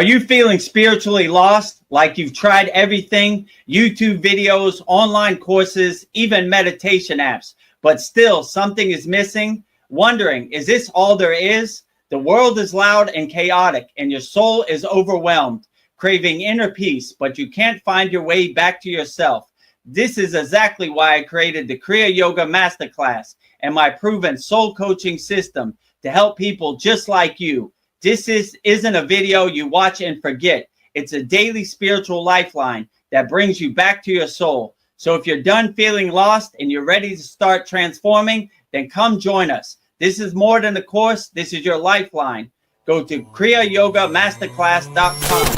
Are you feeling spiritually lost, like you've tried everything, YouTube videos, online courses, even meditation apps, but still something is missing? Wondering, is this all there is? The world is loud and chaotic, and your soul is overwhelmed, craving inner peace, but you can't find your way back to yourself. This is exactly why I created the Kriya Yoga Masterclass and my proven soul coaching system to help people just like you. This isn't a video you watch and forget. It's a daily spiritual lifeline that brings you back to your soul. So if you're done feeling lost and you're ready to start transforming, then come join us. This is more than a course. This is your lifeline. Go to kriyayogamasterclass.com.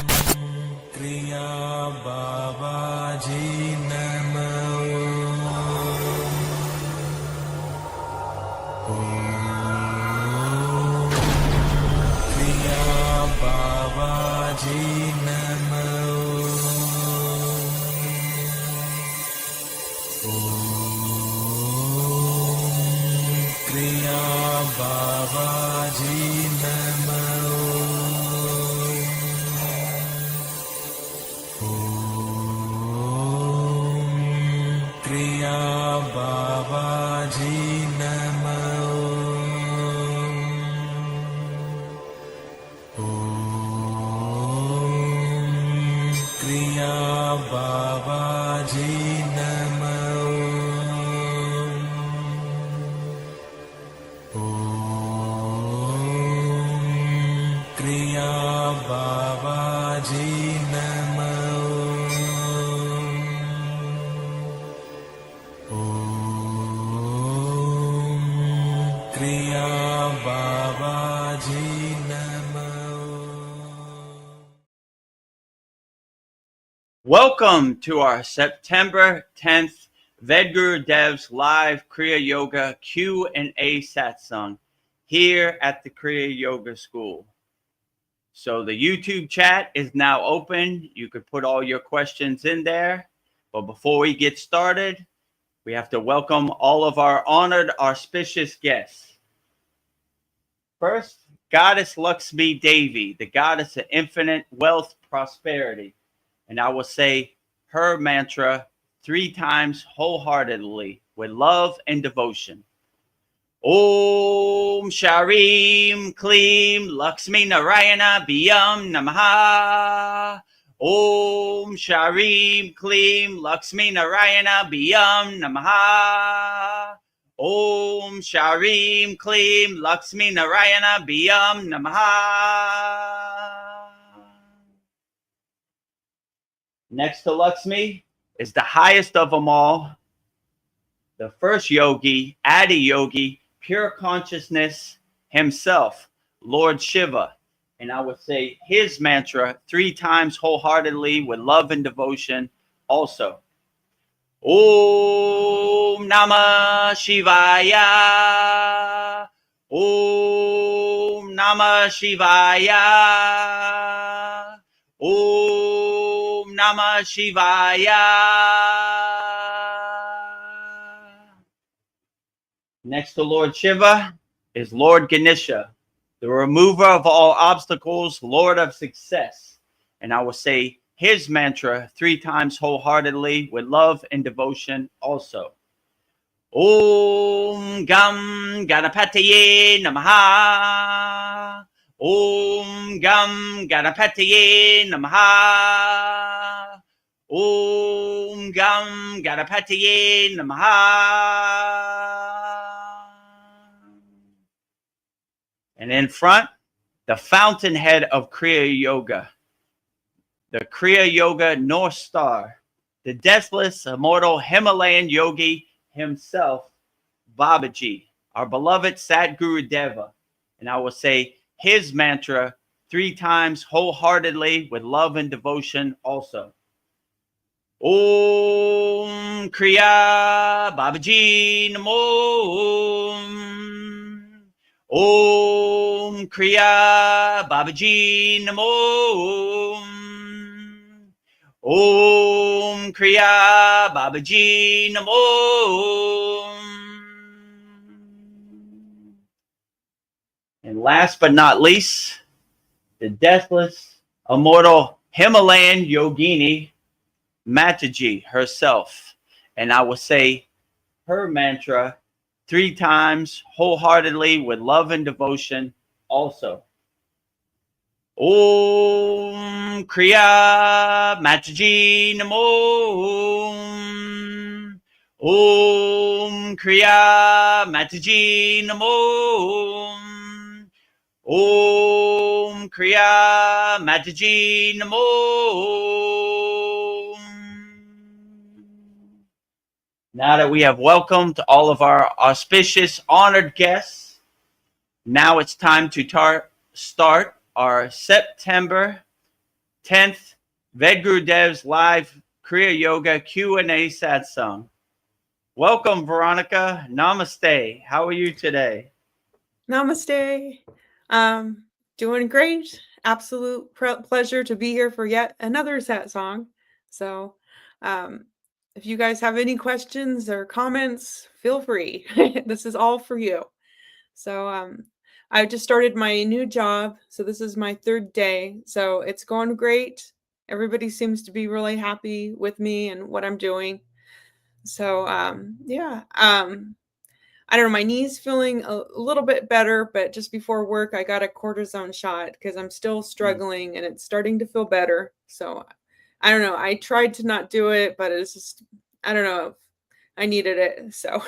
Welcome to our September 10th Vedgurudev's live Kriya Yoga Q&A Satsang here at the Kriya Yoga School. So the YouTube chat is now open. You could put all your questions in there. But before we get started, we have to welcome all of our honored, auspicious guests. First, Goddess Lakshmi Devi, the goddess of infinite wealth, prosperity. And I will say her mantra 3 times wholeheartedly with love and devotion. Om Sharim Klim Lakshmi Narayana Biyam Namaha. Om Sharim Klim Lakshmi Narayana Biyam Namaha. Om Sharim Klim Lakshmi Narayana Biyam Namaha. Next to Lakshmi is the highest of them all, the first yogi, Adi Yogi, pure consciousness himself, Lord Shiva. And I would say his mantra 3 times wholeheartedly with love and devotion also. Om Namah Shivaya. Om Namah Shivaya. Om Namah Shivaya. Next to Lord Shiva is Lord Ganesha, the remover of all obstacles, Lord of success. And I will say his mantra 3 times wholeheartedly with love and devotion also. Om Gam Ganapataye Namaha. Om Gam Ganapataye Namaha. Om Gam Ganapataye Namaha. And in front, the fountainhead of Kriya Yoga, the Kriya Yoga North Star, the deathless, immortal Himalayan yogi himself, Babaji, our beloved Satgurudeva. And I will say his mantra 3 times wholeheartedly with love and devotion also. Om Kriya Babaji Namo. Om Kriya Babaji Namo. Om Kriya Babaji Namo. And last but not least, the deathless, immortal Himalayan yogini Mataji herself. And I will say her mantra 3 times wholeheartedly with love and devotion also. Om Kriya Mataji Namo. Om Kriya Mataji Namo. Om Kriya Mataji Namo. Now that we have welcomed all of our auspicious, honored guests, now it's time to start our September 10th Vedgurudev's live Kriya Yoga Q&A Satsang. Welcome, Veronica. Namaste. How are you today? Namaste. Doing great. Absolute pleasure to be here for yet another satsang. So, if you guys have any questions or comments, feel free. This is all for you. So, I just started my new job. So this is my 3rd day. So it's going great. Everybody seems to be really happy with me and what I'm doing. So, yeah. I don't know, my knee's feeling a little bit better, but just before work, I got a cortisone shot because I'm still struggling and it's starting to feel better. So I don't know. I tried to not do it, but it's just, I don't know. I needed it. So,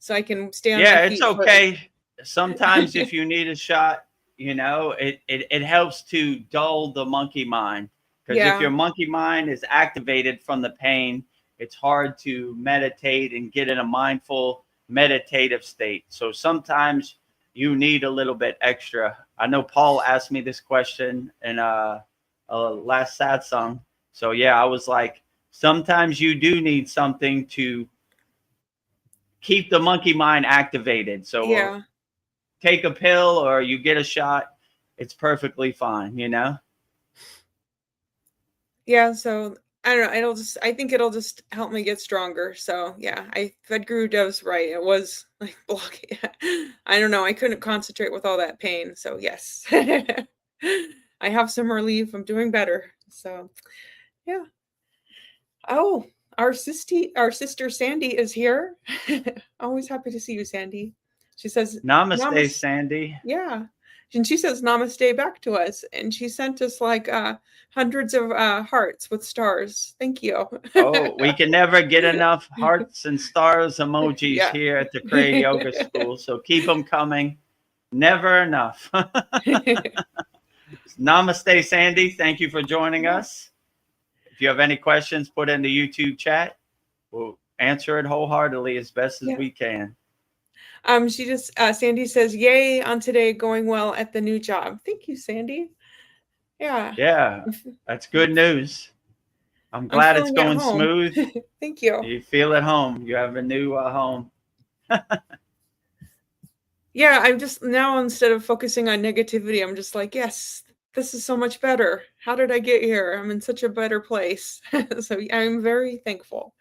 so I can stay on my feet. Yeah, it's okay. Sometimes if you need a shot, you know, it helps to dull the monkey mind. Because if your monkey mind is activated from the pain, it's hard to meditate and get in a mindful meditative state. So sometimes you need a little bit extra. I know Paul asked me this question in last satsang. So yeah, I was like, sometimes you do need something to keep the monkey mind activated. So take a pill or you get a shot. It's perfectly fine, you know? Yeah, so I don't know. I think it'll just help me get stronger. So yeah, Vedgurudev's right. It was like blocking. I don't know. I couldn't concentrate with all that pain. So yes, I have some relief. I'm doing better. So yeah. Oh, our sister Sandy is here. Always happy to see you, Sandy. She says, Namaste, Sandy. Yeah. And she says namaste back to us. And she sent us like hundreds of hearts with stars. Thank you. Oh, we can never get enough hearts and stars emojis here at the Kriya Yoga School. So keep them coming. Never enough. Namaste, Sandy. Thank you for joining us. If you have any questions, put in the YouTube chat. We'll answer it wholeheartedly as best as we can. She just Sandy says, "Yay on today, going well at the new job." Thank you, Sandy. Yeah, that's good news. I'm glad it's going smooth. Thank you. You feel at home. You have a new home. Yeah, I'm just now, instead of focusing on negativity, I'm just like, yes, this is so much better. How did I get here? I'm in such a better place. So I'm very thankful.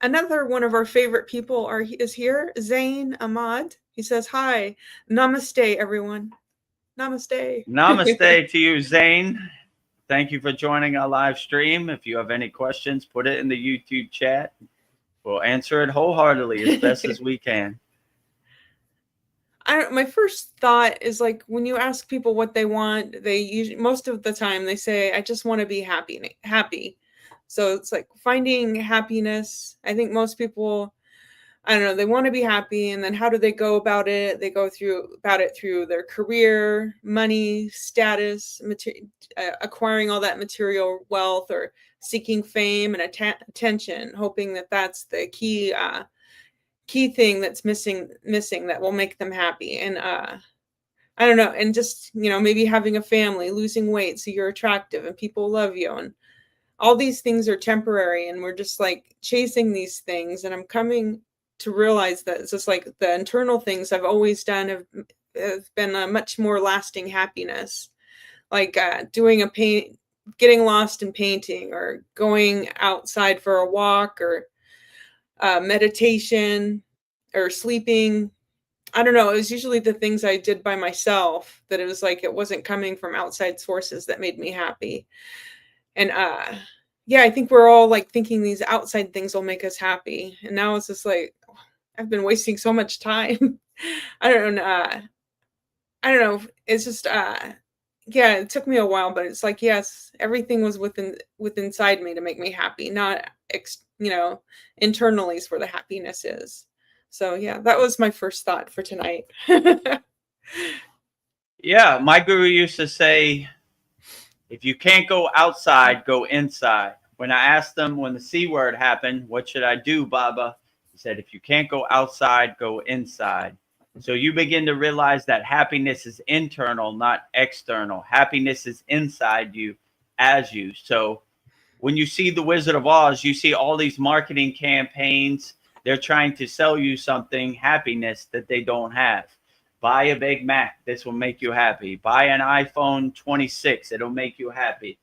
Another one of our favorite people is here, Zain Ahmad. He says, hi, namaste, everyone. Namaste. Namaste to you, Zain. Thank you for joining our live stream. If you have any questions, put it in the YouTube chat. We'll answer it wholeheartedly as best as we can. My first thought is, like, when you ask people what they want, they usually, most of the time, they say, I just want to be happy. So it's like finding happiness. I think most people, I don't know, they want to be happy, and then how do they go about it? They go about it through their career, money, status, acquiring all that material wealth, or seeking fame and attention, hoping that that's the key thing that's missing that will make them happy. And I don't know, and just, you know, maybe having a family, losing weight so you're attractive and people love you, and all these things are temporary, and we're just like chasing these things. And I'm coming to realize that it's just like the internal things I've always done have been a much more lasting happiness, like getting lost in painting, or going outside for a walk, or meditation, or sleeping. I don't know, it was usually the things I did by myself that it was like it wasn't coming from outside sources that made me happy. And yeah, I think we're all like thinking these outside things will make us happy. And now it's just like I've been wasting so much time. I don't know. I don't know. It's just yeah, it took me a while, but it's like yes, everything was within inside me to make me happy, not internally is where the happiness is. So yeah, that was my first thought for tonight. Yeah, my guru used to say, if you can't go outside, go inside. When I asked him when the C word happened, what should I do, Baba? He said, if you can't go outside, go inside. So you begin to realize that happiness is internal, not external. Happiness is inside you as you. So when you see The Wizard of Oz, you see all these marketing campaigns. They're trying to sell you something, happiness, that they don't have. Buy a Big Mac. This will make you happy. Buy an iPhone 26. It'll make you happy.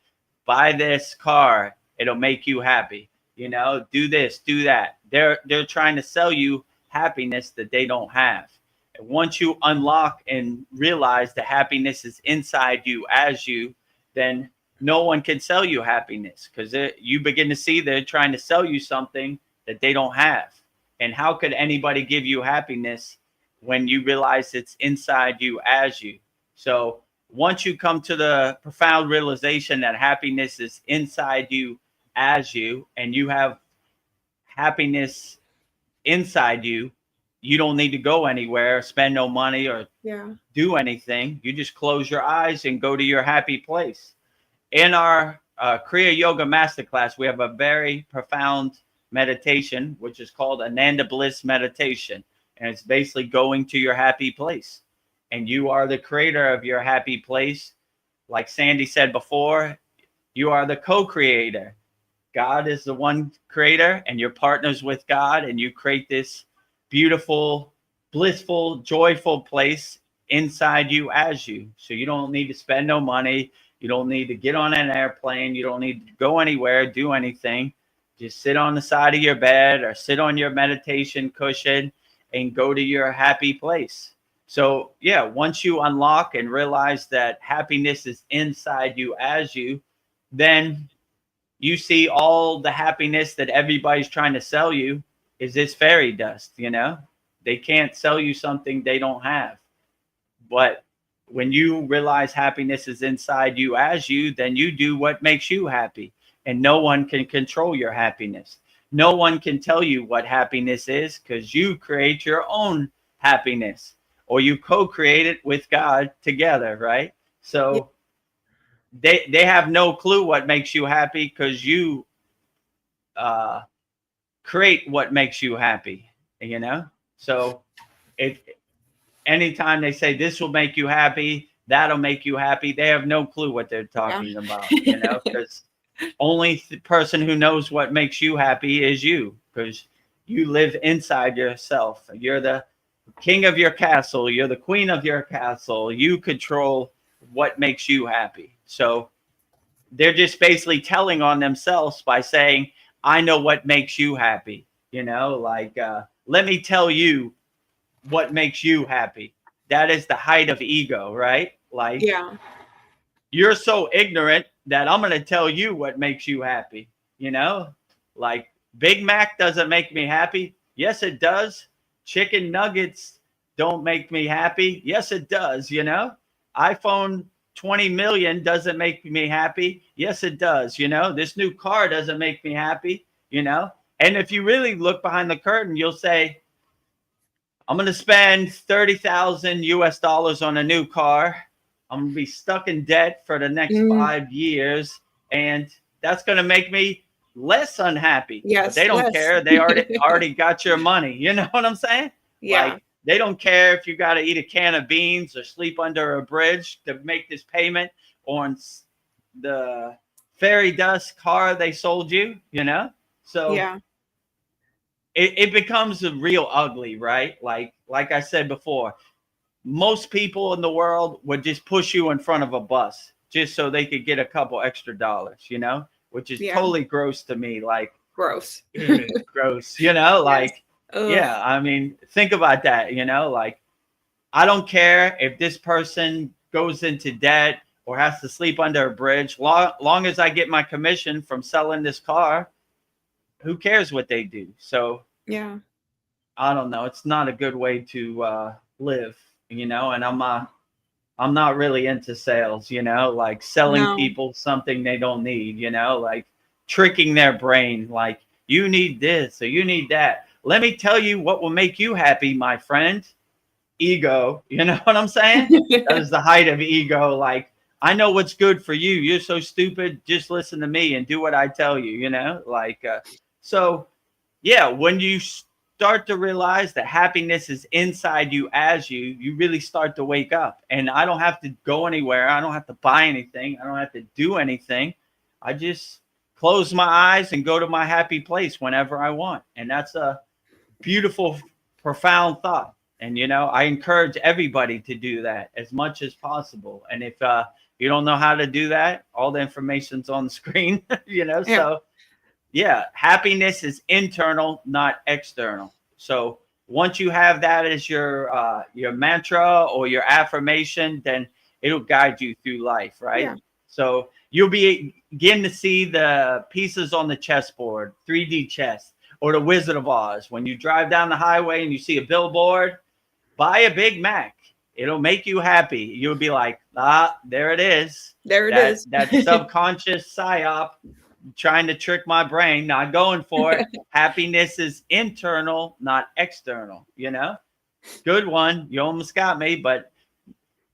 Buy this car. It'll make you happy. You know, do this, do that. They're trying to sell you happiness that they don't have. And once you unlock and realize the happiness is inside you as you, then no one can sell you happiness, because you begin to see they're trying to sell you something that they don't have. And how could anybody give you happiness when you realize it's inside you as you? So once you come to the profound realization that happiness is inside you as you, and you have happiness inside you, you don't need to go anywhere, spend no money or do anything. You just close your eyes and go to your happy place. In our Kriya Yoga Masterclass, we have a very profound meditation, which is called Ananda Bliss Meditation. And it's basically going to your happy place. And you are the creator of your happy place. Like Sandy said before, you are the co-creator. God is the one creator, and you're partners with God, and you create this beautiful, blissful, joyful place inside you as you. So you don't need to spend no money. You don't need to get on an airplane. You don't need to go anywhere, do anything. Just sit on the side of your bed or sit on your meditation cushion and go to your happy place. So yeah, once you unlock and realize that happiness is inside you as you, then you see all the happiness that everybody's trying to sell you is this fairy dust. You know, they can't sell you something they don't have. But when you realize happiness is inside you as you, then you do what makes you happy, and no one can control your happiness. No one can tell you what happiness is, because you create your own happiness, or you co-create it with God together, right? So they have no clue what makes you happy, because you create what makes you happy, you know? So anytime they say this will make you happy, that'll make you happy, they have no clue what they're talking about, you know, because only the person who knows what makes you happy is you, because you live inside yourself. You're the king of your castle. You're the queen of your castle. You control what makes you happy. So they're just basically telling on themselves by saying, I know what makes you happy. You know, like, let me tell you what makes you happy. That is the height of ego, right? Like, you're so ignorant that I'm going to tell you what makes you happy. You know, like, Big Mac doesn't make me happy. Yes, it does. Chicken nuggets don't make me happy. Yes, it does. You know, iPhone 20 million doesn't make me happy. Yes, it does. You know, this new car doesn't make me happy, you know? And if you really look behind the curtain, you'll say, I'm going to spend 30,000 US dollars on a new car. I'm going to be stuck in debt for the next 5 years. And that's going to make me less unhappy. Yes. But they don't care. They already got your money. You know what I'm saying? Yeah. Like, they don't care if you got to eat a can of beans or sleep under a bridge to make this payment on the fairy dust car they sold you, you know? So it becomes real ugly, right? Like I said before, most people in the world would just push you in front of a bus just so they could get a couple extra dollars, you know, which is totally gross to me. Like, gross, gross, you know, like, Ugh. yeah, I mean, think about that, you know, like, I don't care if this person goes into debt or has to sleep under a bridge. Long as I get my commission from selling this car, who cares what they do? So Yeah. I don't know. It's not a good way to live, and I'm not really into sales, like selling No. people something they don't need, like tricking their brain, like you need this or you need that. Let me tell you what will make you happy, my friend. Ego, you know what I'm saying? That is the height of ego. Like, I know what's good for you. You're so stupid. Just listen to me and do what I tell you, like, so yeah, when you start to realize that happiness is inside you as you really start to wake up. And I don't have to go anywhere. I don't have to buy anything. I don't have to do anything. I just close my eyes and go to my happy place whenever I want. And that's a beautiful, profound thought. And, I encourage everybody to do that as much as possible. And if you don't know how to do that, all the information's on the screen, Yeah. So yeah, happiness is internal, not external. So once you have that as your mantra or your affirmation, then it'll guide you through life, right? Yeah. So you'll begin to see the pieces on the chessboard, 3D chess, or the Wizard of Oz. When you drive down the highway and you see a billboard, buy a Big Mac. It'll make you happy. You'll be like, there it is. There it is. That subconscious psyop trying to trick my brain, not going for it. Happiness is internal, not external, Good one. You almost got me, but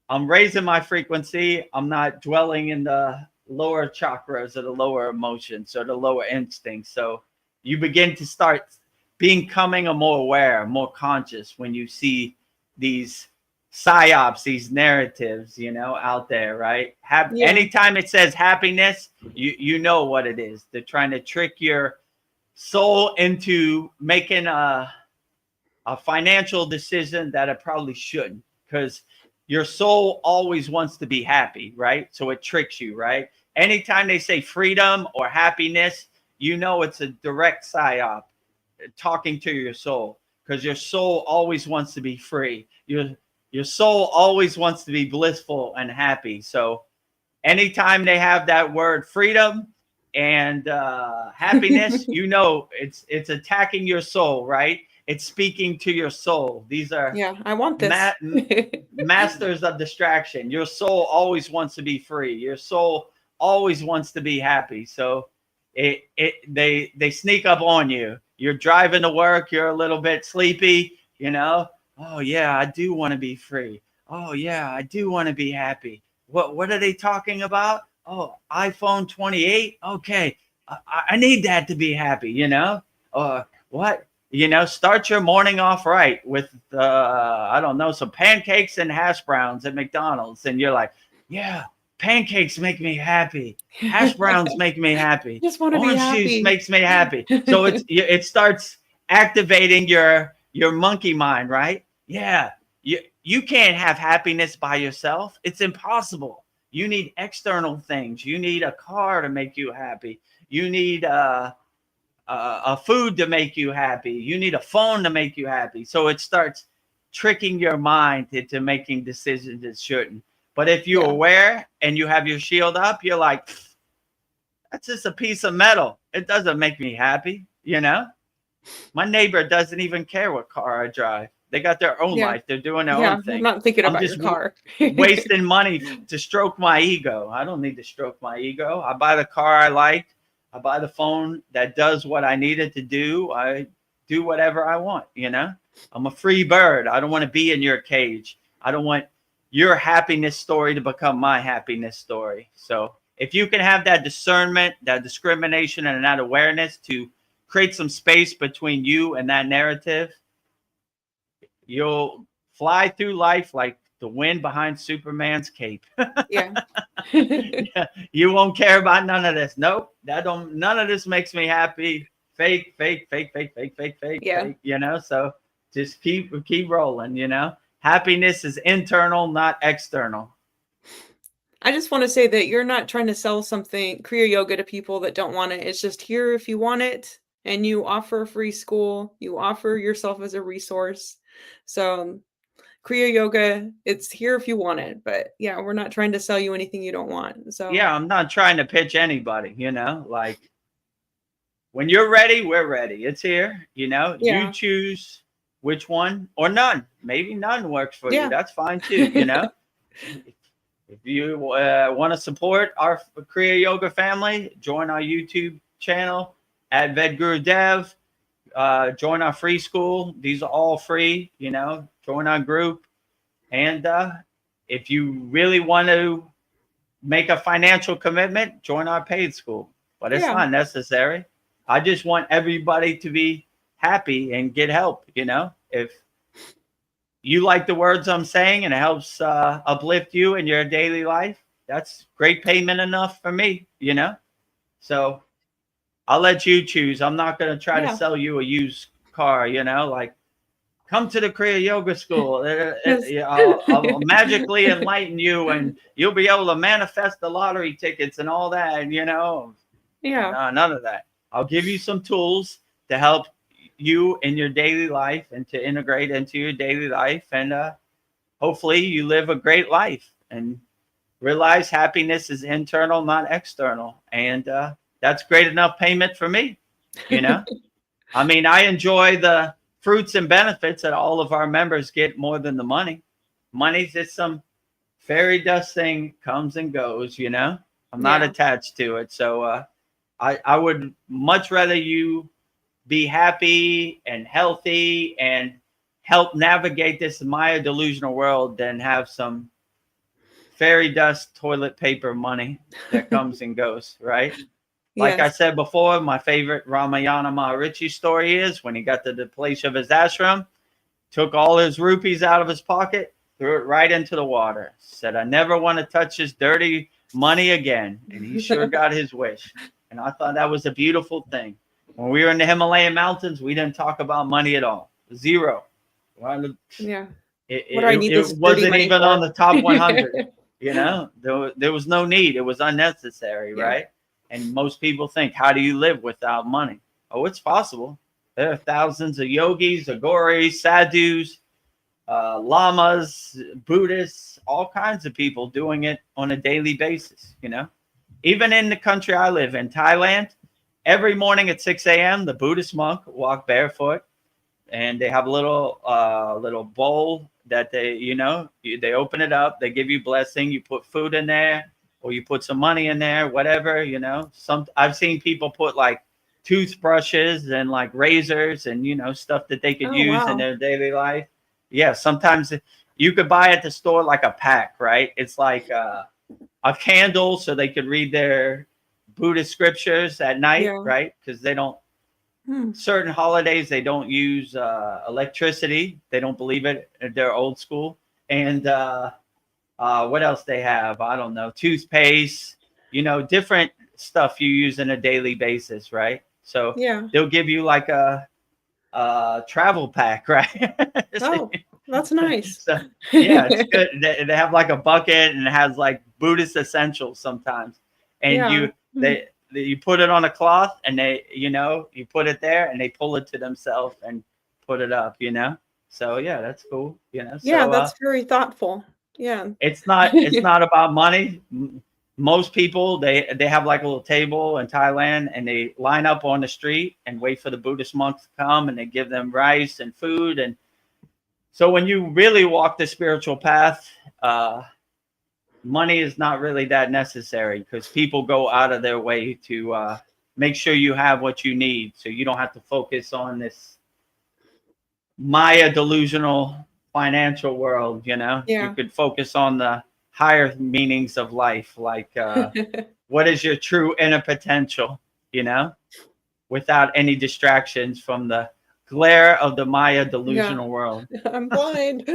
I'm raising my frequency. I'm not dwelling in the lower chakras or the lower emotions or the lower instincts. So you begin to start becoming more aware, more conscious when you see these psyops, these narratives, out there, right? Anytime it says happiness, you know what it is. They're trying to trick your soul into making a financial decision that it probably shouldn't, because your soul always wants to be happy, right? So it tricks you, right? Anytime they say freedom or happiness, it's a direct psyop talking to your soul, because your soul always wants to be free. Your soul always wants to be blissful and happy. So anytime they have that word freedom and happiness, it's attacking your soul, right? It's speaking to your soul. These are I want this. Masters of distraction. Your soul always wants to be free. Your soul always wants to be happy. So they sneak up on you. You're driving to work. You're a little bit sleepy, Oh yeah, I do want to be free. Oh yeah, I do want to be happy. What are they talking about? Oh, iPhone 28. Okay, I need that to be happy. What? Start your morning off right with I don't know, some pancakes and hash browns at McDonald's, and you're like, yeah, pancakes make me happy. Hash browns make me happy. Just want to be Orange happy. juice makes me happy. So it starts activating your monkey mind, right? Yeah, you can't have happiness by yourself. It's impossible. You need external things. You need a car to make you happy. You need a food to make you happy. You need a phone to make you happy. So it starts tricking your mind into making decisions it shouldn't. But if you're aware and you have your shield up, you're like, that's just a piece of metal. It doesn't make me happy, My neighbor doesn't even care what car I drive. They got their own life. They're doing their own thing. I'm not thinking about just your car. Wasting money to stroke my ego. I don't need to stroke my ego. I buy the car I like. I buy the phone that does what I need it to do. I do whatever I want, I'm a free bird. I don't want to be in your cage. I don't want your happiness story to become my happiness story. So if you can have that discernment, that discrimination, and that awareness to create some space between you and that narrative, you'll fly through life like the wind behind Superman's cape. Yeah. You won't care about none of this. Nope. None of this makes me happy. Fake. Yeah. So just keep rolling, Happiness is internal, not external. I just want to say that you're not trying to sell something, Kriya Yoga, to people that don't want it. It's just here if you want it, and you offer a free school. You offer yourself as a resource. So Kriya yoga, it's here if you want it, but yeah, we're not trying to sell you anything you don't want. So Yeah, I'm not trying to pitch anybody, like when you're ready, we're ready. It's here, you yeah, choose which one or none. Maybe none works for you. yeah, That's fine too. If you want to support our Kriya Yoga family, join our YouTube channel at Vedagurudev. Join our free school. These are all free, join our group. And if you really want to make a financial commitment, join our paid school. But it's yeah, not necessary. I just want everybody to be happy and get help. If you like the words I'm saying and it helps uplift you in your daily life, that's great payment enough for me. So I'll let you choose. I'm not going to try to yeah. sell you a used car, like come to the Kriya Yoga School. Yes. I'll magically enlighten you and you'll be able to manifest the lottery tickets and all that, Yeah, No, none of that. I'll give you some tools to help you in your daily life and to integrate into your daily life. And hopefully you live a great life and realize happiness is internal, not external. And that's great enough payment for me. I mean, I enjoy the fruits and benefits that all of our members get more than the money. Money's just some fairy dust thing, comes and goes. I'm not yeah, attached to it. So I would much rather you be happy and healthy and help navigate this Maya delusional world than have some fairy dust toilet paper money that comes and goes, right? Like I yes. said before, my favorite Ramayana Maharishi story is when he got to the place of his ashram, took all his rupees out of his pocket, threw it right into the water. Said, I never want to touch this dirty money again. And he sure got his wish. And I thought that was a beautiful thing. When we were in the Himalayan mountains, we didn't talk about money at all. Zero. Yeah. It, What do I it, need this it dirty wasn't money even on for? the top 100. There was no need. It was unnecessary, Yeah. right? And most people think, how do you live without money? Oh, it's possible. There are thousands of yogis, agoris, sadhus, lamas, Buddhists, all kinds of people doing it on a daily basis. Even in the country I live in, Thailand, every morning at 6 a.m., the Buddhist monk walk barefoot, and they have a little bowl that they open it up, they give you blessing, you put food in there or you put some money in there, whatever. I've seen people put like toothbrushes and like razors and stuff that they could Oh, use in wow. their daily life. Yeah, sometimes you could buy at the store like a pack, right? It's like a candle so they could read their Buddhist scriptures at night, Yeah. right? Because they don't, Hmm. certain holidays they don't use electricity. They don't believe it. They're old school. And what else they have? I don't know. Toothpaste, different stuff you use on a daily basis, right? So Yeah. they'll give you like a travel pack, right? Oh, that's nice. So yeah, it's good. They have like a bucket and it has like Buddhist essentials sometimes, and Yeah. Hmm. you put it on a cloth and you put it there and they pull it to themselves and put it up. So yeah, that's cool. Yeah, So that's very thoughtful. Yeah. it's not about money. Most people they have like a little table in Thailand and they line up on the street and wait for the Buddhist monks to come and they give them rice and food. And so when you really walk the spiritual path, money is not really that necessary because people go out of their way to make sure you have what you need, so you don't have to focus on this Maya delusional financial world. You Yeah. could focus on the higher meanings of life, like what is your true inner potential, without any distractions from the glare of the Maya Yeah. delusional world. I'm blind.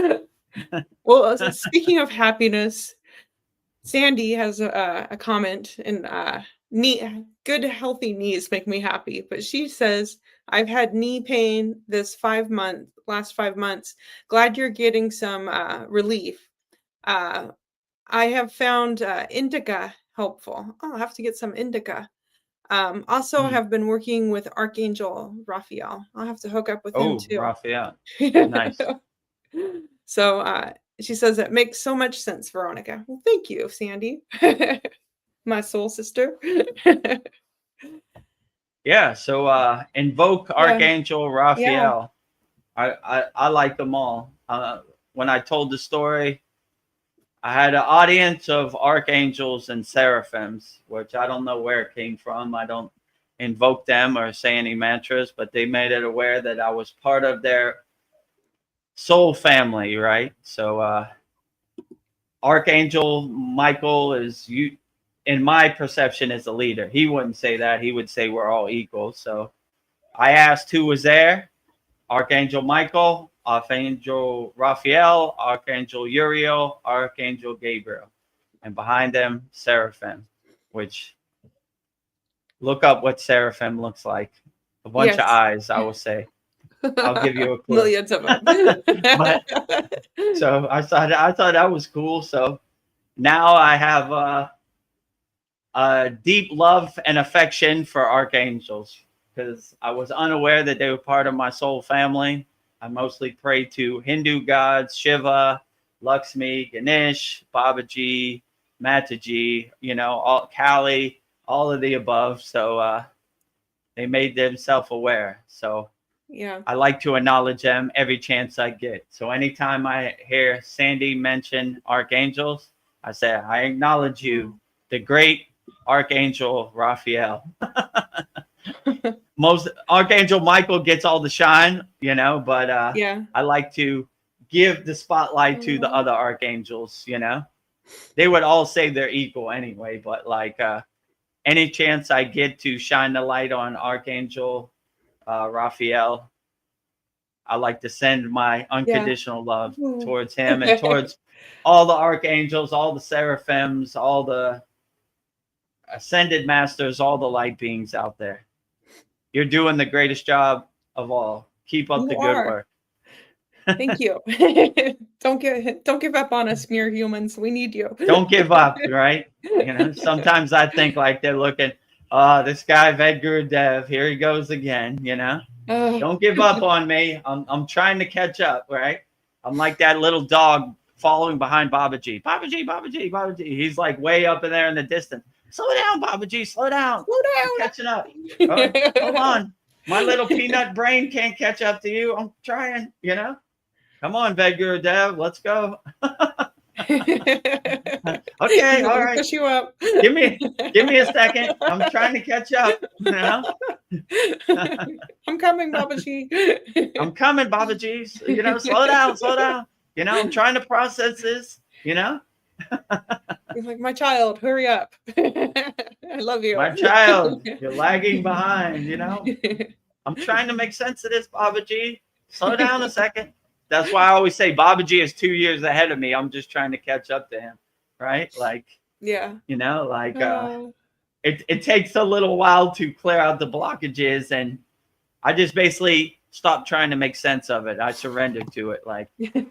Well, speaking of happiness, Sandy has a comment, and good healthy knees make me happy. But she says, I've had knee pain last 5 months. Glad you're getting some relief. Uh, I have found indica helpful. Oh, I'll have to get some indica. Also Hmm. have been working with Archangel Raphael. I'll have to hook up with him Oh, too. Raphael. Nice. So she says it makes so much sense, Veronica. Well, thank you, Sandy, my soul sister. Yeah. So invoke Archangel Yeah. Raphael. I like them all. When I told the story, I had an audience of archangels and seraphims, which I don't know where it came from. I don't invoke them or say any mantras, but they made it aware that I was part of their soul family, right? So Archangel Michael is, you, in my perception, is the leader. He wouldn't say that. He would say we're all equal. So I asked who was there. Archangel Michael, Archangel Raphael, Archangel Uriel, Archangel Gabriel, and behind them Seraphim, which, look up what Seraphim looks like. A bunch of eyes, I will say. I'll give you a clue. Millions of them. But, so I thought that was cool. So now I have a deep love and affection for archangels, because I was unaware that they were part of my soul family. I mostly pray to Hindu gods, Shiva, Lakshmi, Ganesh, Babaji, Mataji, all Kali, all of the above. So they made themselves aware. So yeah, I like to acknowledge them every chance I get. So anytime I hear Sandy mention archangels, I say, I acknowledge you, the great Archangel Raphael. Most Archangel Michael gets all the shine, but I like to give the spotlight to the other archangels. They would all say they're equal anyway, but like any chance I get to shine the light on Archangel Raphael, I like to send my unconditional love towards him and towards all the archangels, all the seraphims, all the ascended masters, all the light beings out there. You're doing the greatest job of all. Keep up the good work. Thank you. Don't give up on us, mere humans. We need you. Don't give up, right? Sometimes I think like they're looking, this guy Vedagurudev, here he goes again, Don't give up on me. I'm trying to catch up, right? I'm like that little dog following behind Babaji. Babaji. He's like way up in there in the distance. Slow down, Babaji. Slow down. I'm catching up. Right, hold on. My little peanut brain can't catch up to you. I'm trying, Come on, Vedagurudev. Let's go. Okay, all right. Push you up. Give me a second. I'm trying to catch up. I'm coming, Babaji. I'm coming, Babaji. Slow down. I'm trying to process this. You're like, my child, hurry up. I love you. My child, you're lagging behind. I'm trying to make sense of this, Babaji. Slow down a second. That's why I always say Babaji is 2 years ahead of me. I'm just trying to catch up to him, right? Like, yeah, it takes a little while to clear out the blockages, and I just basically stopped trying to make sense of it. I surrendered to it. Like,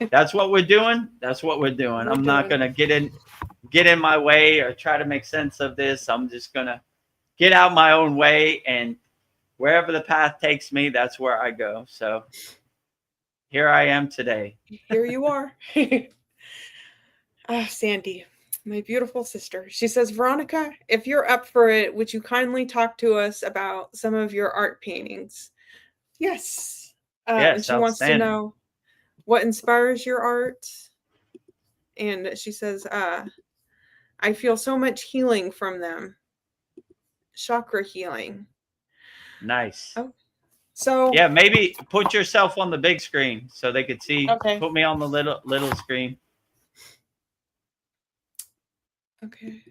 that's what we're doing. That's what we're doing. I'm not gonna get in my way or try to make sense of this. I'm just gonna get out my own way, and wherever the path takes me, that's where I go. So here I am today. Here you are. Sandy, my beautiful sister. She says, Veronica, if you're up for it, would you kindly talk to us about some of your art paintings? Yes. And she wants to know what inspires your art. And she says, I feel so much healing from them. Chakra healing. Nice. Oh. So yeah, maybe put yourself on the big screen so they could see. Okay. Put me on the little screen. Okay.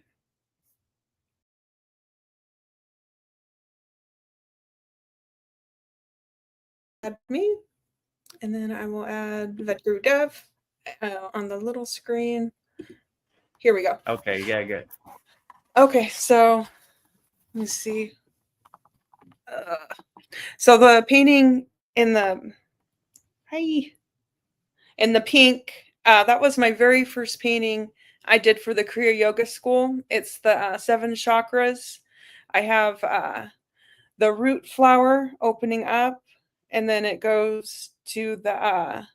Add me, and then I will add Vedagurudev on the little screen. Here we go. Okay, yeah, good. Okay, so let me see. So the painting in the pink, that was my very first painting I did for the Kriya Yoga School. It's the 7 chakras. I have the root flower opening up, and then it goes to the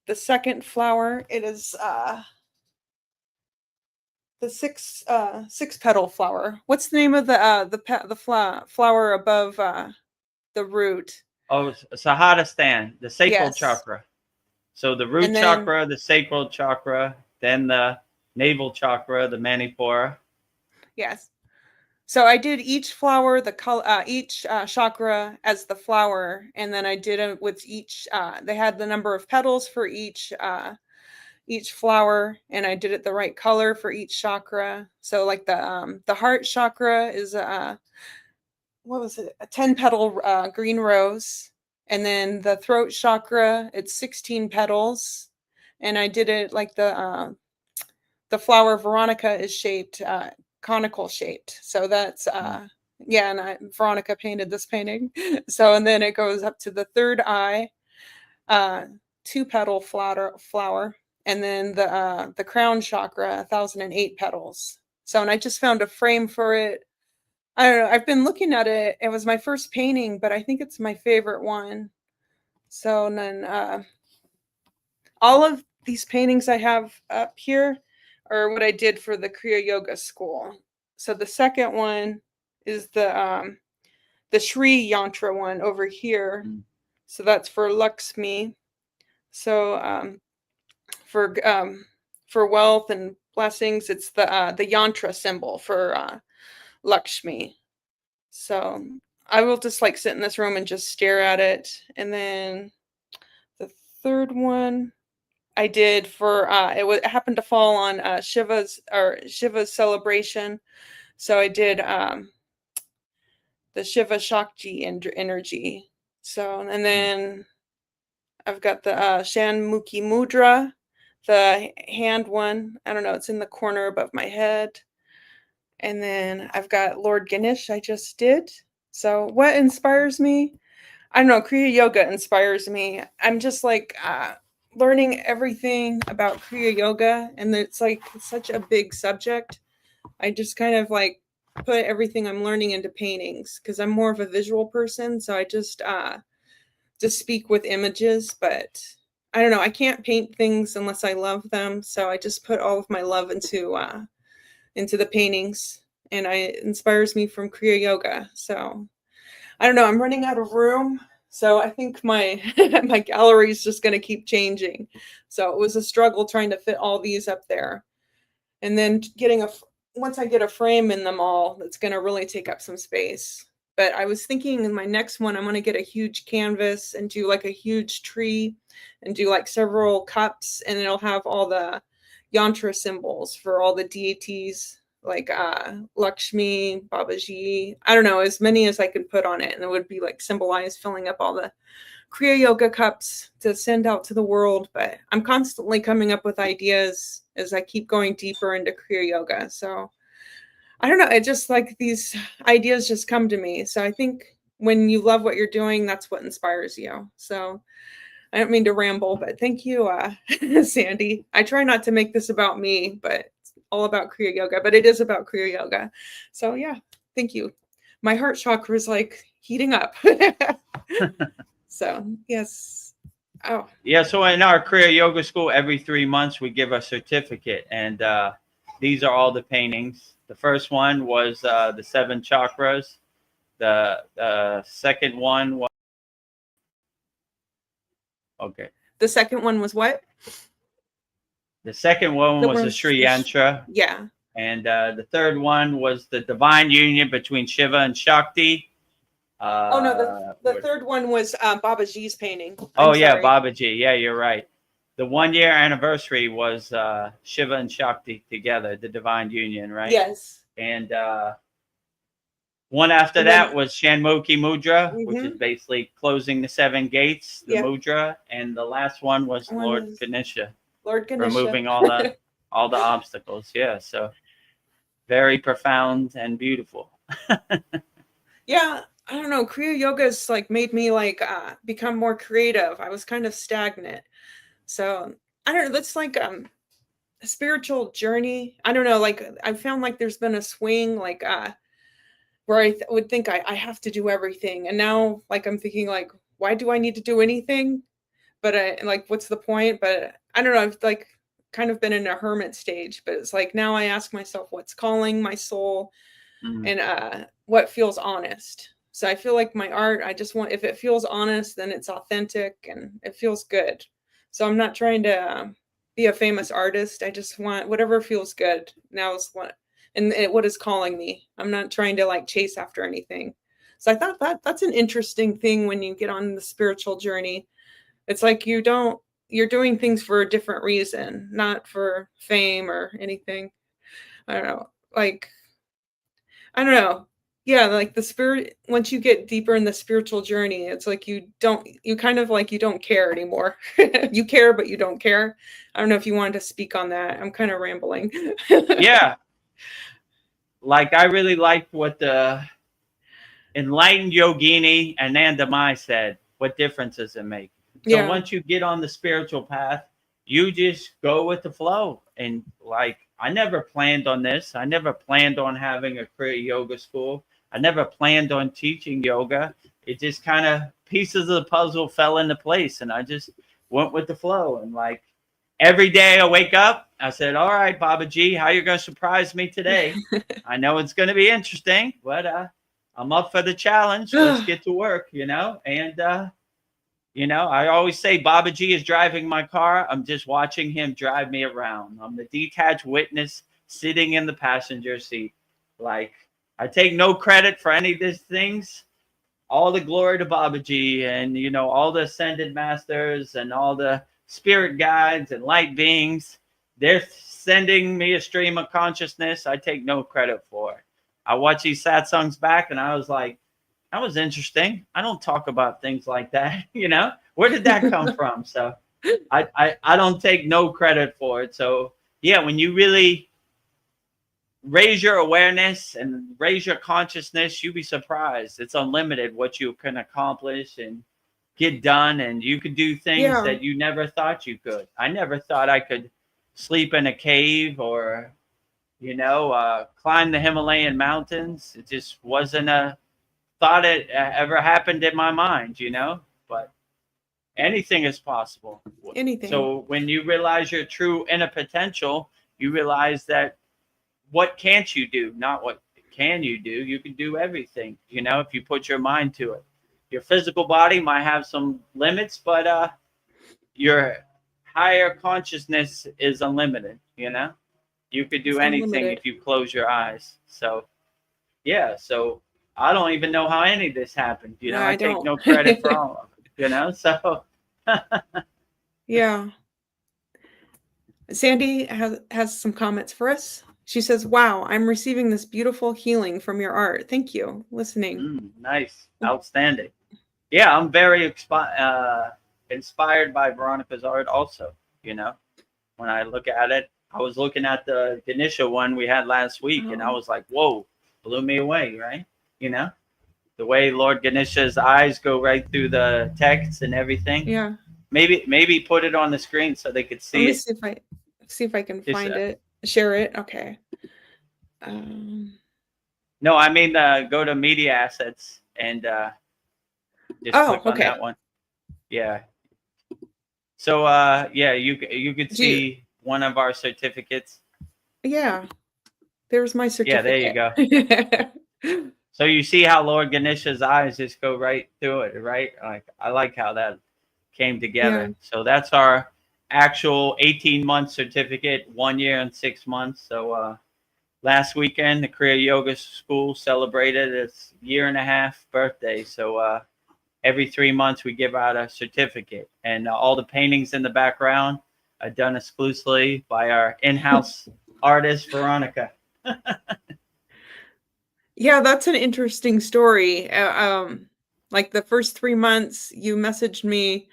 the second flower, it is the six petal flower. What's the name of the flower above the root? Oh, Sahadastan, the sacral Yes. chakra. So the root And then- chakra, the sacral chakra, then the navel chakra, the Manipura. Yes. So I did each flower, the color, each chakra as the flower, and then I did it with each. They had the number of petals for each flower, and I did it the right color for each chakra. So like the heart chakra is what was it? A 10-petal green rose, and then the throat chakra, it's 16 petals, and I did it like the flower Veronica is shaped. Conical shaped. So that's yeah, and Veronica painted this painting. So and then it goes up to the third eye, 2-petal flower, and then the crown chakra, 1008 petals. So and I just found a frame for it. I don't know. I've been looking at it. It was my first painting, but I think it's my favorite one. So and then all of these paintings I have up here are what I did for the Kriya Yoga school. So the second one is the Shri Yantra one over here. So that's for Lakshmi. So for wealth and blessings, it's the Yantra symbol for Lakshmi. So I will just like sit in this room and just stare at it. And then the third one I did for it happened to fall on Shiva's celebration, so I did the Shiva Shakti energy. So and then I've got the Shanmukhi Mudra, the hand one. I don't know, it's in the corner above my head. And then I've got Lord Ganesh I just did. So what inspires me? I don't know, Kriya Yoga inspires me. I'm just like learning everything about Kriya Yoga, and it's like such a big subject. I just kind of like put everything I'm learning into paintings because I'm more of a visual person. So I just speak with images, but I don't know. I can't paint things unless I love them. So I just put all of my love into the paintings, and it inspires me from Kriya Yoga. So I don't know. I'm running out of room. So I think my my gallery is just going to keep changing. So it was a struggle trying to fit all these up there. And then once I get a frame in them all, that's going to really take up some space. But I was thinking in my next one, I'm going to get a huge canvas and do like a huge tree and do like several cups, and it'll have all the yantra symbols for all the deities, like Lakshmi, Babaji, I don't know, as many as I could put on it. And it would be like symbolized filling up all the Kriya Yoga cups to send out to the world. But I'm constantly coming up with ideas as I keep going deeper into Kriya Yoga. So I don't know, it just like these ideas just come to me. So I think when you love what you're doing, that's what inspires you. So I don't mean to ramble, but thank you, Sandy. I try not to make this about me, but it's all about Kriya Yoga, but it is about Kriya Yoga. So yeah, thank you. My heart chakra is like heating up. So yes. Oh. Yeah, so in our Kriya Yoga school, every 3 months we give a certificate, and these are all the paintings. The first one was the 7 chakras. The second one was okay. The second one was what? The second one was the Sri Yantra. Yeah. And the third one was the divine union between Shiva and Shakti. Oh no, the third one was Babaji's painting. Yeah, Babaji. Yeah, you're right. The 1-year anniversary was Shiva and Shakti together, the divine union, right? Yes. And one after that was Shanmukhi Mudra, which is basically closing the 7 gates, the mudra. And the last one was Lord Ganesha. Lord Ganesha. Removing all the obstacles. Yeah, so very profound and beautiful. Yeah, I don't know. Kriya Yoga has like made me like become more creative. I was kind of stagnant. So I don't know. That's like a spiritual journey. I don't know. Like I found like there's been a swing like where I would think I have to do everything. And now like I'm thinking like, why do I need to do anything? but I like, what's the point? But I don't know. I've like kind of been in a hermit stage, but it's like now I ask myself what's calling my soul and what feels honest. So I feel like my art, I just want, if it feels honest, then it's authentic and it feels good. So I'm not trying to be a famous artist. I just want whatever feels good. Now is what, and what is calling me. I'm not trying to like chase after anything. So I thought that's an interesting thing when you get on the spiritual journey. It's like you're doing things for a different reason, not for fame or anything. I don't know. Like, I don't know. Yeah, like the spirit, once you get deeper in the spiritual journey, it's like you kind of like you don't care anymore. You care, but you don't care. I don't know if you wanted to speak on that. I'm kind of rambling. Yeah. Like, I really liked what the enlightened yogini Anandamai said. What difference does it make? So Yeah. once you get on the spiritual path, you just go with the flow. And like, I never planned on this. I never planned on having a Kriya yoga school. I never planned on teaching yoga. It just kind of pieces of the puzzle fell into place, and I just went with the flow. And like every day I wake up, I said, all right, Baba G, how you going to surprise me today? I know it's going to be interesting, but I'm up for the challenge. Let's get to work, you know? And, you know, I always say Baba G is driving my car. I'm just watching him drive me around. I'm the detached witness sitting in the passenger seat. Like, I take no credit for any of these things. All the glory to Baba G and, you know, all the ascended masters and all the spirit guides and light beings. They're sending me a stream of consciousness. I take no credit for it. I watch these satsangs back and I was like, that was interesting. I don't talk about things like that. You know, where did that come from? So I don't take no credit for it. So yeah, when you really raise your awareness and raise your consciousness, you'll be surprised. It's unlimited what you can accomplish and get done. And you can do things that you never thought you could. I never thought I could sleep in a cave or, you know, climb the Himalayan mountains. It just wasn't a thought it ever happened in my mind, you know, but anything is possible. Anything. So when you realize your true inner potential, you realize that what can't you do, not what can you do. You can do everything, you know, if you put your mind to it. Your physical body might have some limits, but your higher consciousness is unlimited, you know. You could do anything if you close your eyes. So yeah, so I don't even know how any of this happened. You know, I take no credit for all of it, you know, so. Yeah. Sandy has some comments for us. She says, wow, I'm receiving this beautiful healing from your art. Thank you. Listening. Nice. Outstanding. Yeah, I'm very inspired by Veronica's art also, you know. When I look at it, I was looking at the Ganesha one we had last week, and I was like, whoa, blew me away, right? You know, the way Lord Ganesha's eyes go right through the text and everything. Yeah. Maybe put it on the screen so they could see it. Let me see if I can find it. Share it. Okay. No, I mean go to media assets and just click on that one. Yeah. So yeah, you could see one of our certificates. Yeah. There's my certificate. Yeah, there you go. So you see how Lord Ganesha's eyes just go right through it, right? Like, I like how that came together. Yeah. So that's our actual 18-month certificate, 1 year and 6 months. So last weekend, the Kriya Yoga School celebrated its 1.5-year birthday. So every 3 months we give out a certificate, and all the paintings in the background are done exclusively by our in-house artist, Veronica. Yeah, that's an interesting story. Like the first 3 months you messaged me,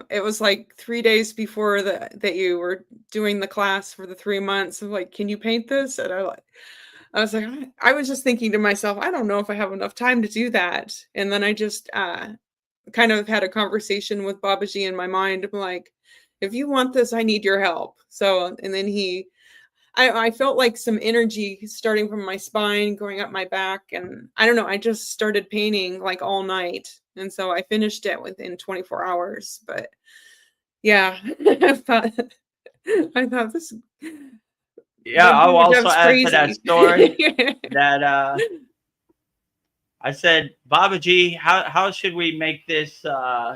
it was like 3 days before that you were doing the class for the 3 months. I'm like, can you paint this? And I was like, I was just thinking to myself, I don't know if I have enough time to do that. And then I just kind of had a conversation with Babaji in my mind. I'm like, if you want this, I need your help. So, and then I felt like some energy starting from my spine, going up my back. And I don't know, I just started painting like all night. And so I finished it within 24 hours. But Yeah. I thought this Yeah, I'll also Dev's add to that crazy. story that I said, Babaji, how should we make this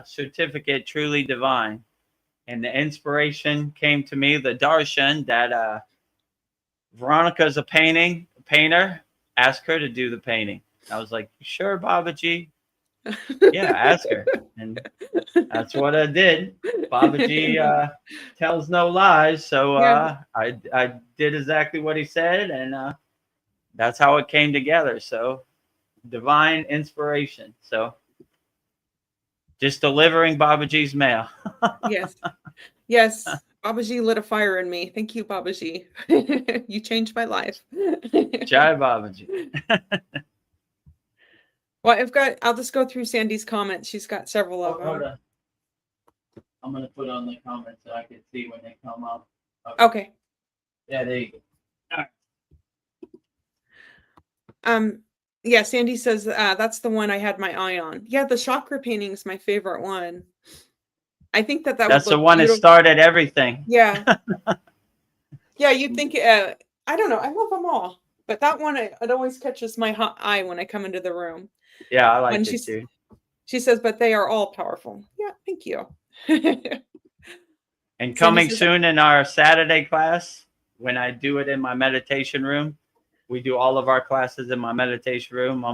certificate truly divine? And the inspiration came to me, the darshan, that Veronica's a painter. Ask her to do the painting. I was like, sure, Babaji. Yeah, ask her. And that's what I did. Babaji tells no lies. So Yeah. I did exactly what he said. And that's how it came together. So divine inspiration. So just delivering Babaji's mail. Yes. Yes. Babaji lit a fire in me. Thank you, Babaji. You changed my life. Jai Babaji. Well, I'll just go through Sandy's comments. She's got several of them. Hold on. I'm going to put on the comments so I can see when they come up. Okay. Yeah, there you go. Yeah, Sandy says that's the one I had my eye on. Yeah, the chakra painting is my favorite one. I think that That's would the look one that beautiful. started everything. Yeah. Yeah, you'd think I don't know. I love them all. But that one, it always catches my eye when I come into the room. Yeah, I like When it too. she says, but they are all powerful. Yeah, thank you. And Sandy coming says, soon in our Saturday class, when I do it in my meditation room, we do all of our classes in my meditation room.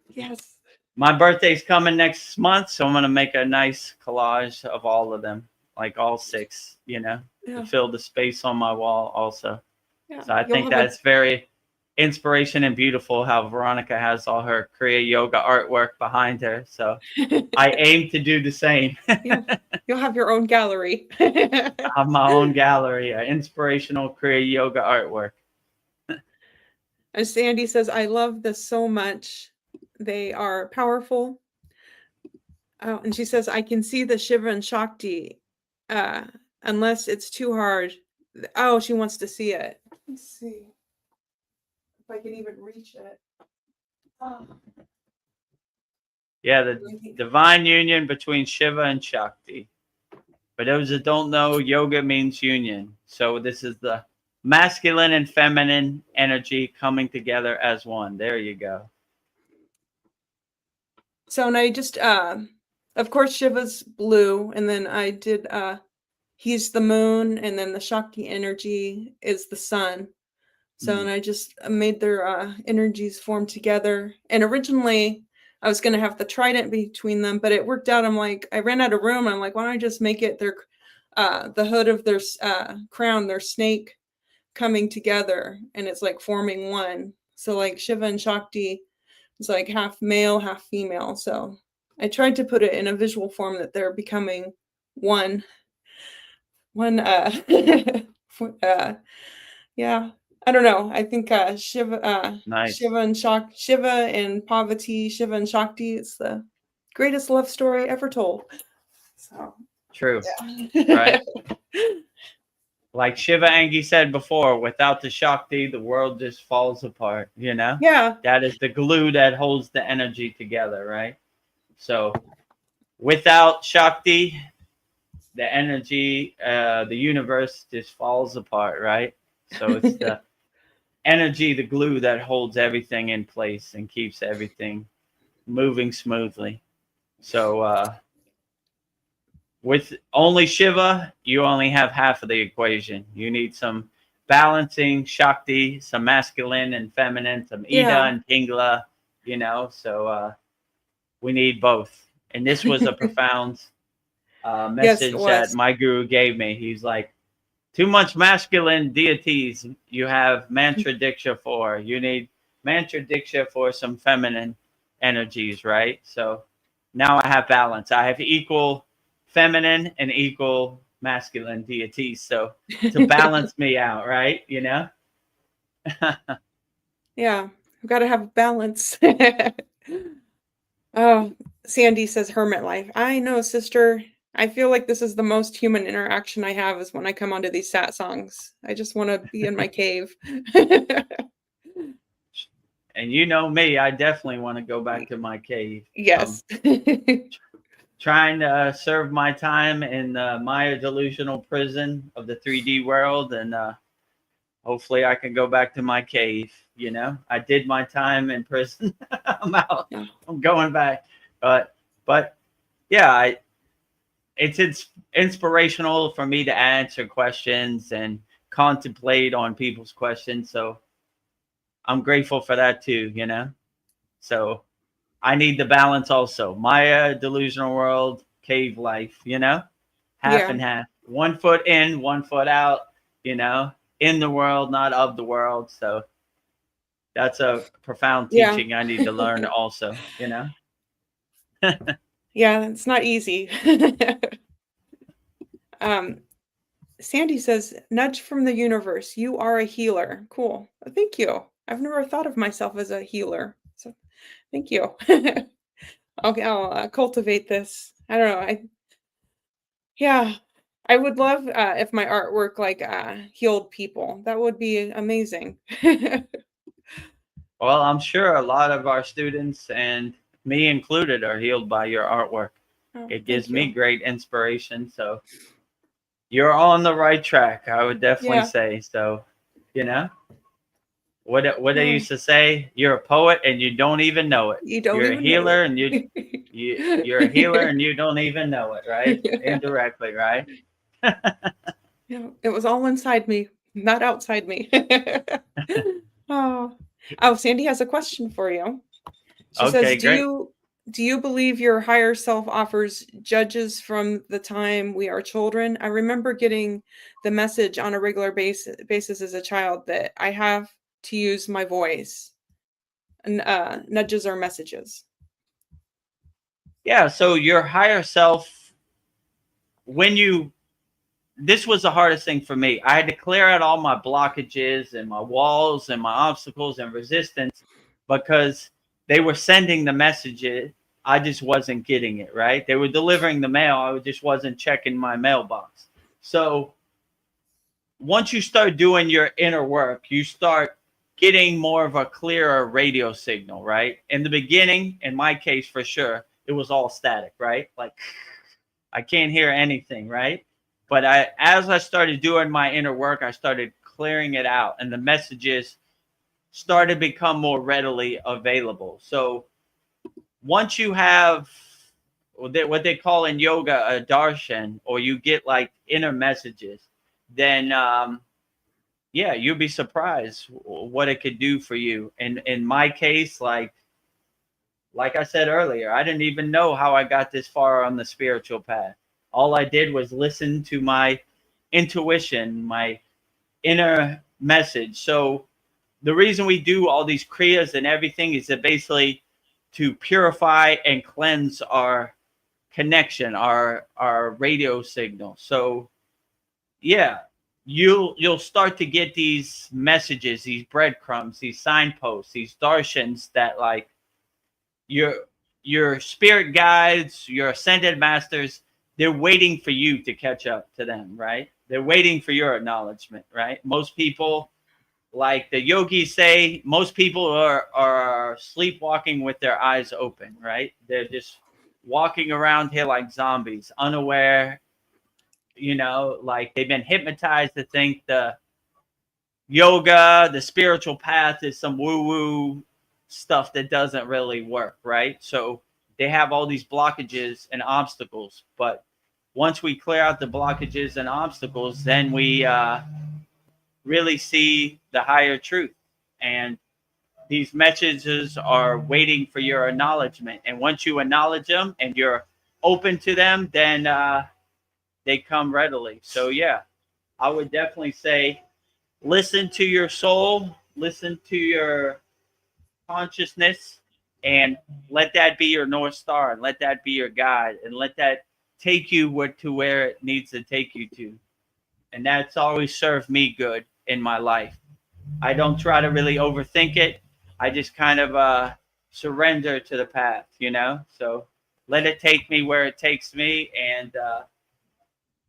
yes. My birthday's coming next month, so I'm gonna make a nice collage of all of them, like all 6, Yeah. to fill the space on my wall also. Yeah. So I think that's very inspiration and beautiful how Veronica has all her Kriya yoga artwork behind her. So I aim to do the same. Yeah. You'll have your own gallery. I have my own gallery, inspirational Kriya yoga artwork. And Sandy says, I love this so much. They are powerful. Oh, and she says, I can see the Shiva and Shakti, unless it's too hard. Oh, she wants to see it. Let's see if I can even reach it. Oh. Yeah, the divine union between Shiva and Shakti. For those that don't know, yoga means union. So this is the masculine and feminine energy coming together as one. There you go. So, and I just, of course, Shiva's blue, and then I did, he's the moon, and then the Shakti energy is the sun. So, and I just made their energies form together. And originally, I was going to have the trident between them, but it worked out. I'm like, I ran out of room. I'm like, why don't I just make it their, the hood of their crown, their snake coming together, and it's like forming one. So, like Shiva and Shakti is like half male, half female. So I tried to put it in a visual form that they're becoming one. Yeah. I don't know. I think Shiva, Nice. Shiva and Parvati, Shiva and Shakti is the greatest love story ever told. So True. yeah. Right. Like Shiva Angi said before, without the Shakti, the world just falls apart, Yeah. That is the glue that holds the energy together, right? So without Shakti, the energy, the universe just falls apart, right? So it's the energy, the glue that holds everything in place and keeps everything moving smoothly. So with only Shiva, you only have half of the equation. You need some balancing Shakti, some masculine and feminine, some Ida and Pingala, So we need both. And this was a profound message that my guru gave me. He's like, too much masculine deities you have mantra diksha for. You need mantra diksha for some feminine energies, right? So now I have balance. I have equal feminine and equal masculine deities. So to balance me out, right? Yeah, we've got to have balance. Oh, Sandy says hermit life. I know, sister. I feel like this is the most human interaction I have is when I come onto these satsangs. I just want to be in my cave. And you know me, I definitely want to go back to my cave. Yes. trying to serve my time in the Maya delusional prison of the 3D world, and hopefully I can go back to my cave. You know, I did my time in prison. I'm out. Yeah. I'm going back. But yeah, it's inspirational for me to answer questions and contemplate on people's questions. So I'm grateful for that too, you know? So I need the balance also. Maya, delusional world, cave life, you know? Half Yeah. and half. 1 foot in, 1 foot out, you know? In the world, not of the world. So that's a profound Yeah. teaching I need to learn also, you know? Yeah, it's not easy. um, Sandy says, nudge from the universe. You are a healer. Cool. Thank you. I've never thought of myself as a healer. So thank you. I'll cultivate this. I don't know. Yeah, I would love if my artwork like healed people. That would be amazing. Well, I'm sure a lot of our students and me included are healed by your artwork. Oh, It gives thank me you. great inspiration. So you're on the right track, I would definitely Yeah. say. So, you know, what they Oh, used to say, you're a poet and you don't even know it. you don't You're a even know healer and you're a healer it. and you don't even know it, right? Yeah. Indirectly, right? Yeah, it was all inside me, not outside me. Oh. Oh, Sandy has a question for you. She says, Okay, great. do you believe your higher self offers judges from the time we are children? I remember getting the message on a regular basis as a child that I have to use my voice. And nudges or messages. Yeah, so your higher self, when you this was the hardest thing for me. I had to clear out all my blockages and my walls and my obstacles and resistance because they were sending the messages. I just wasn't getting it, right? They were delivering the mail. I just wasn't checking my mailbox. So once you start doing your inner work, you start getting more of a clearer radio signal, right? In the beginning, in my case, for sure, it was all static, right? Like I can't hear anything, right? But as I started doing my inner work, I started clearing it out, and the messages started to become more readily available. So once you have what they call in yoga a darshan, or you get like inner messages, then yeah, you'll be surprised what it could do for you. And in my case, like I said earlier, I didn't even know how I got this far on the spiritual path. All I did was listen to my intuition, my inner message. So the reason we do all these kriyas and everything is that basically to purify and cleanse our connection, our radio signal. So yeah, you'll start to get these messages, these breadcrumbs, these signposts, these darshans that like your your spirit guides, your ascended masters, they're waiting for you to catch up to them, right? They're waiting for your acknowledgement, right? Most people, like the yogis say, most people are sleepwalking with their eyes open, right? They're just walking around here like zombies, unaware, you know, like they've been hypnotized to think the yoga, the spiritual path is some woo woo stuff that doesn't really work, right? So they have all these blockages and obstacles. But once we clear out the blockages and obstacles, then we really see the higher truth. And these messages are waiting for your acknowledgement. And once you acknowledge them and you're open to them, then they come readily. So, yeah, I would definitely say listen to your soul, listen to your consciousness, and let that be your North Star, and let that be your guide, and let that take you to where it needs to take you to. And that's always served me good in my life. I don't try to really overthink it. I just kind of surrender to the path, you know? So let it take me where it takes me, and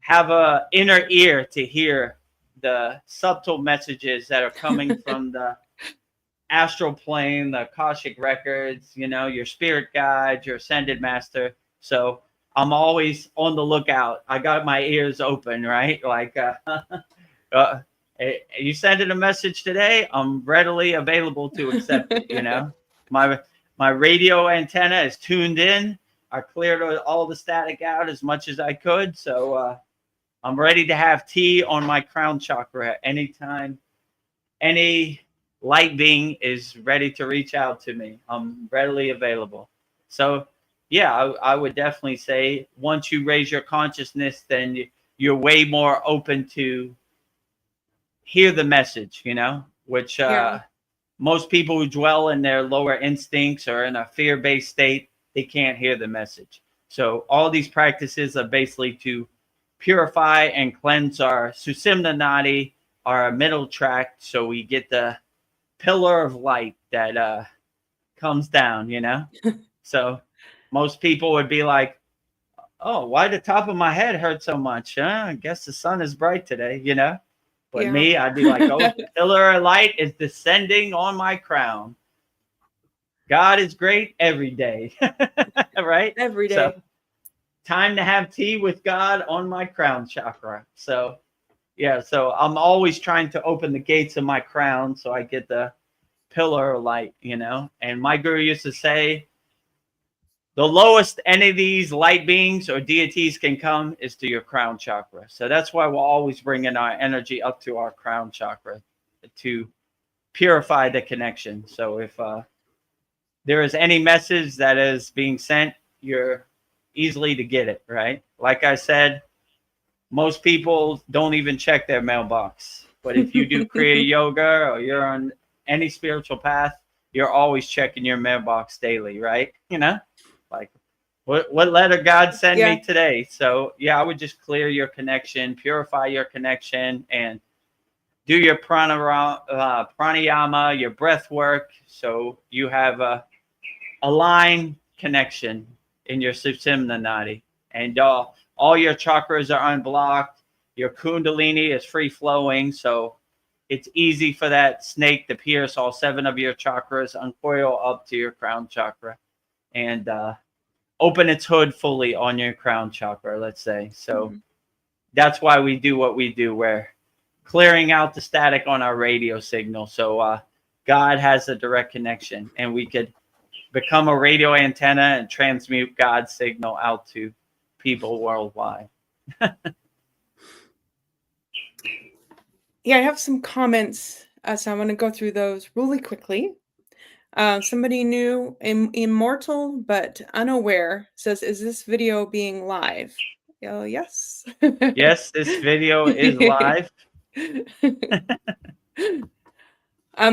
have a inner ear to hear the subtle messages that are coming from the astral plane, the Akashic records, you know, your spirit guide, your ascended master. So I'm always on the lookout. I got my ears open, right? Like, you sent in a message today, I'm readily available to accept it. My radio antenna is tuned in. I cleared all the static out as much as I could. So I'm ready to have tea on my crown chakra anytime any light being is ready to reach out to me. I'm readily available. So yeah, I would definitely say once you raise your consciousness, then you're way more open to hear the message, which Yeah. most people who dwell in their lower instincts or in a fear-based state, they can't hear the message. So all these practices are basically to purify and cleanse our Susimna Nadi, our middle tract, so we get the pillar of light that comes down, So most people would be like, oh, why the top of my head hurt so much? I guess the sun is bright today, But Yeah. me, I'd be like, oh, the pillar of light is descending on my crown. God is great every day, right? Every day. So time to have tea with God on my crown chakra. So yeah, so I'm always trying to open the gates of my crown so I get the pillar of light, And my guru used to say, the lowest any of these light beings or deities can come is to your crown chakra. So that's why we're always bringing our energy up to our crown chakra to purify the connection. So if there is any message that is being sent, you're easily to get it, right? Like I said, most people don't even check their mailbox. But if you do Kriya yoga or you're on any spiritual path, you're always checking your mailbox daily, right? Like what letter God sent me today. So yeah, I would just clear your connection, purify your connection, and do your pranayama, your breath work, so you have a line connection in your Susimna Nadi. And all your chakras are unblocked. Your kundalini is free flowing, so it's easy for that snake to pierce all 7 of your chakras, uncoil up to your crown chakra, and open its hood fully on your crown chakra, let's say. So that's why we do what we do. We're clearing out the static on our radio signal, so God has a direct connection, and we could become a radio antenna and transmute God's signal out to people worldwide. Yeah, I have some comments, so I'm going to go through those really quickly. Somebody new, immortal but unaware, says, is this video being live? Yes. Yes, this video is live.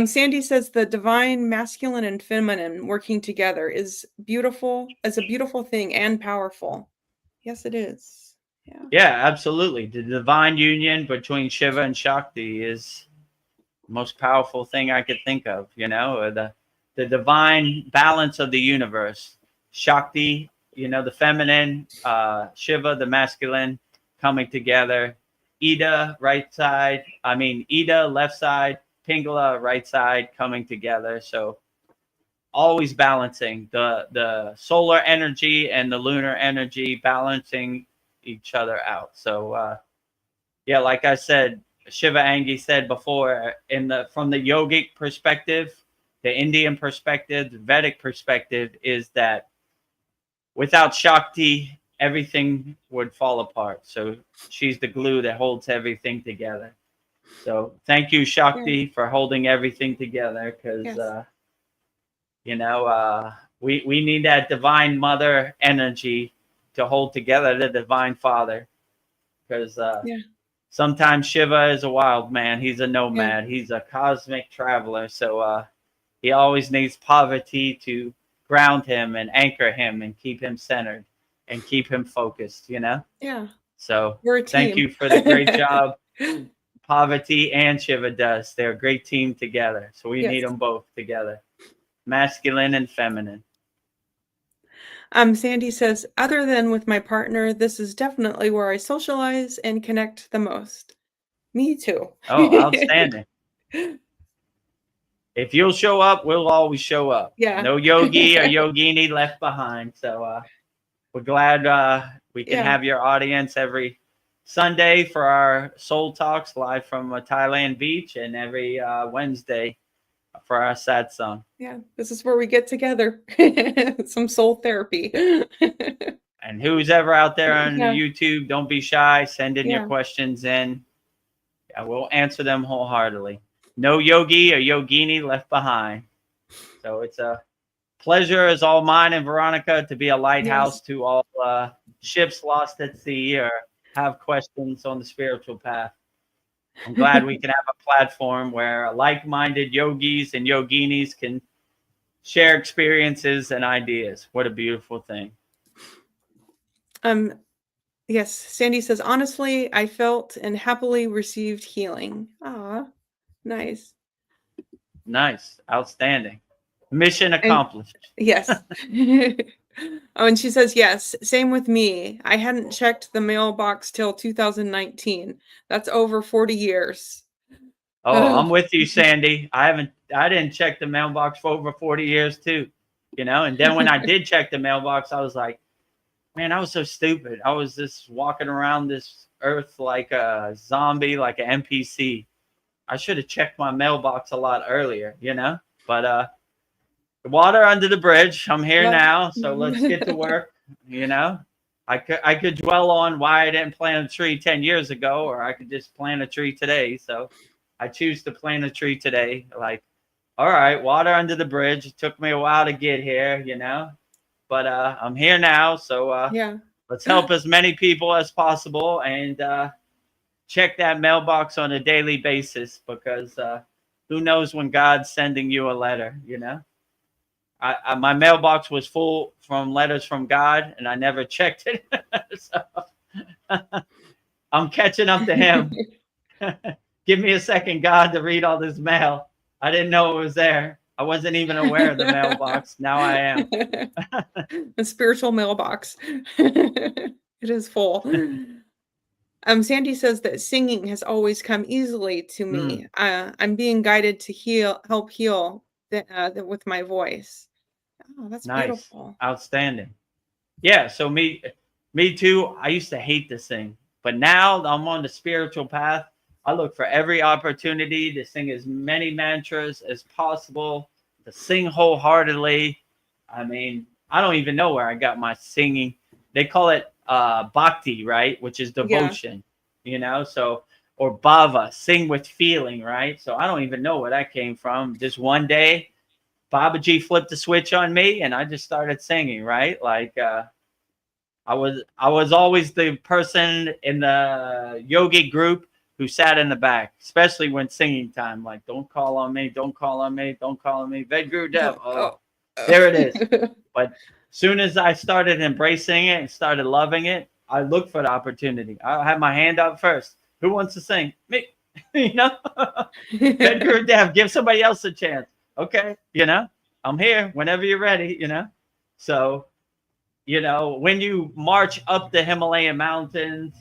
Sandy says the divine masculine and feminine working together is beautiful, as a beautiful thing and powerful. Yes, it is. Yeah, absolutely. The divine union between Shiva and Shakti is the most powerful thing I could think of, or the divine balance of the universe. Shakti, the feminine, Shiva, the masculine, coming together. Ida, left side, Pingala, right side, coming together. So always balancing the solar energy and the lunar energy, balancing each other out. So yeah, like I said, Shiva Angi said before, from the yogic perspective, the Indian perspective, the Vedic perspective, is that without Shakti, everything would fall apart. So she's the glue that holds everything together. So thank you, Shakti, for holding everything together, because we need that divine mother energy to hold together the divine father, because sometimes Shiva is a wild man. He's a nomad. He's a cosmic traveler. So he always needs Parvati to ground him and anchor him and keep him centered and keep him focused, Yeah. So thank you for the great job Parvati and Shiva does. They're a great team together. So we need them both together, masculine and feminine. Sandy says, other than with my partner, this is definitely where I socialize and connect the most. Me too. Oh, outstanding. If you'll show up, we'll always show up. Yeah. No yogi or yogini left behind. So we're glad we can have your audience every Sunday for our Soul Talks live from Thailand Beach, and every Wednesday for our Satsang. Yeah, this is where we get together. Some soul therapy. And who's ever out there on YouTube, don't be shy. Send in your questions in. We'll answer them wholeheartedly. No yogi or yogini left behind. So it's a pleasure as all mine and Veronica to be a lighthouse to all ships lost at sea or have questions on the spiritual path. I'm glad we can have a platform where like-minded yogis and yoginis can share experiences and ideas. What a beautiful thing. Yes, Sandy says, honestly, I felt and happily received healing. Ah, nice. Nice. Outstanding. Mission accomplished. Yes. Oh, and she says, yes, same with me. I hadn't checked the mailbox till 2019. That's over 40 years. Oh, I'm with you, Sandy. I didn't check the mailbox for over 40 years too, you know? And then when I did check the mailbox, I was like, man, I was so stupid. I was just walking around this earth like a zombie, like an NPC. I should have checked my mailbox a lot earlier, you know? But the water under the bridge. I'm here now, so let's get to work. You know, I could dwell on why I didn't plant a tree 10 years ago, or I could just plant a tree today. So I choose to plant a tree today. Like, all right, water under the bridge. It took me a while to get here, you know, but I'm here now. So let's help as many people as possible, and check that mailbox on a daily basis, because who knows when God's sending you a letter, you know? My mailbox was full from letters from God, and I never checked it. So I'm catching up to him. Give me a second, God, to read all this mail. I didn't know it was there. I wasn't even aware of the mailbox. Now I am. The spiritual mailbox. It is full. Sandy says that singing has always come easily to me. I'm being guided to help heal with my voice. Oh, that's nice. Beautiful. Outstanding. Yeah, so me too. I used to hate to sing, but now I'm on the spiritual path. I look for every opportunity to sing as many mantras as possible, to sing wholeheartedly. I mean, I don't even know where I got my singing. They call it bhakti, right? Which is devotion, you know? So, or bhava, sing with feeling, right? So I don't even know where that came from. Just one day, Babaji flipped the switch on me, and I just started singing, right? Like I was always the person in the yogi group who sat in the back, especially when singing time. Like, don't call on me, don't call on me, don't call on me. Vedagurudev. There it is. But soon as I started embracing it and started loving it, I looked for the opportunity. I had my hand up first. Who wants to sing? Me. You know? Vedagurudev, give somebody else a chance. Okay, you know, I'm here whenever you're ready, you know. So, you know, when you march up the Himalayan mountains,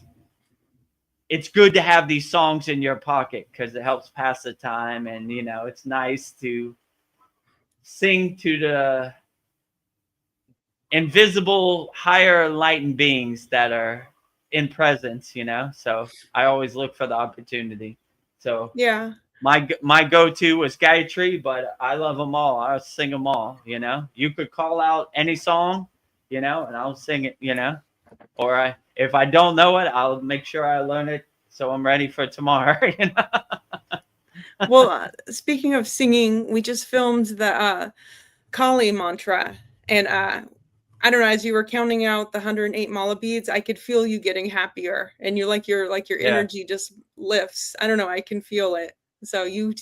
it's good to have these songs in your pocket, because it helps pass the time. And, you know, it's nice to sing to the invisible, higher enlightened beings that are in presence, you know. So I always look for the opportunity. So my go-to was Gayatri, but I love them all. I'll sing them all, you know. You could call out any song, you know, and I'll sing it, you know. Or if I don't know it, I'll make sure I learn it so I'm ready for tomorrow, you know. Well, speaking of singing, we just filmed the Kali mantra, and I don't know, as you were counting out the 108 mala beads, I could feel you getting happier, and your energy just lifts. I don't know, I can feel it. So you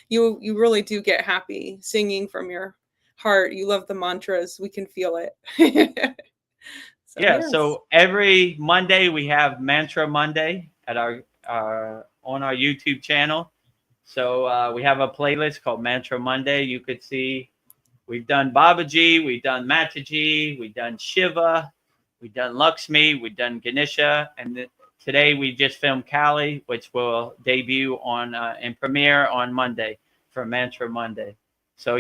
really do get happy singing from your heart. You love the mantras. We can feel it. So every Monday we have Mantra Monday at our on our YouTube channel. So we have a playlist called Mantra Monday. You could see we've done Babaji, we've done Mataji, we've done Shiva, we've done Lakshmi, we've done Ganesha, and today we just filmed Kali, which will debut on and premiere on Monday for Mantra Monday. So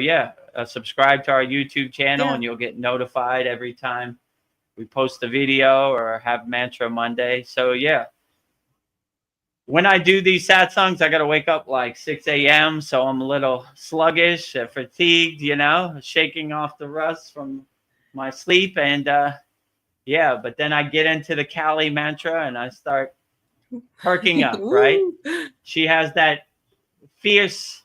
subscribe to our YouTube channel and you'll get notified every time we post a video or have Mantra Monday. So yeah. When I do these satsangs, I got to wake up like 6 a.m. So I'm a little sluggish, fatigued, shaking off the rust from my sleep. And yeah, but then I get into the Kali mantra and I start perking up, right? She has that fierce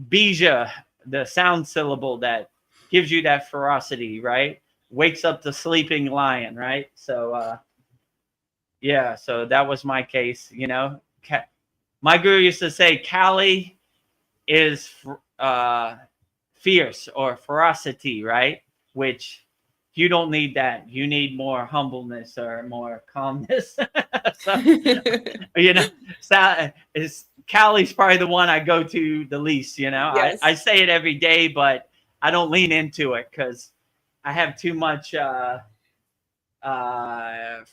bija, the sound syllable that gives you that ferocity, right? Wakes up the sleeping lion, right? So, yeah, so that was my case, My guru used to say Kali is fierce or ferocity, right? Which you don't need that. You need more humbleness or more calmness. So, Kali's probably the one I go to the least, Yes. I say it every day, but I don't lean into it because I have too much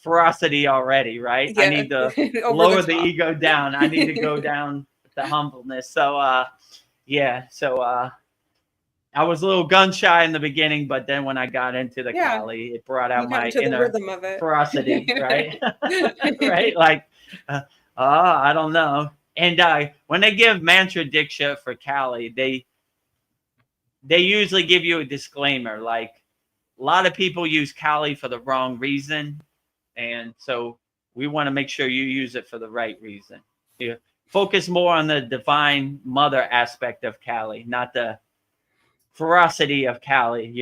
ferocity already, right? Yeah. I need to lower the ego down. I need to go down the humbleness. So yeah, so I was a little gun shy in the beginning, but then when I got into the Kali, it brought out my inner rhythm of it. Ferocity, right? Right? Like I don't know. And when they give mantra diksha for Kali, they usually give you a disclaimer, like a lot of people use Kali for the wrong reason. And so we want to make sure you use it for the right reason. You focus more on the divine mother aspect of Kali, not the ferocity of Kali,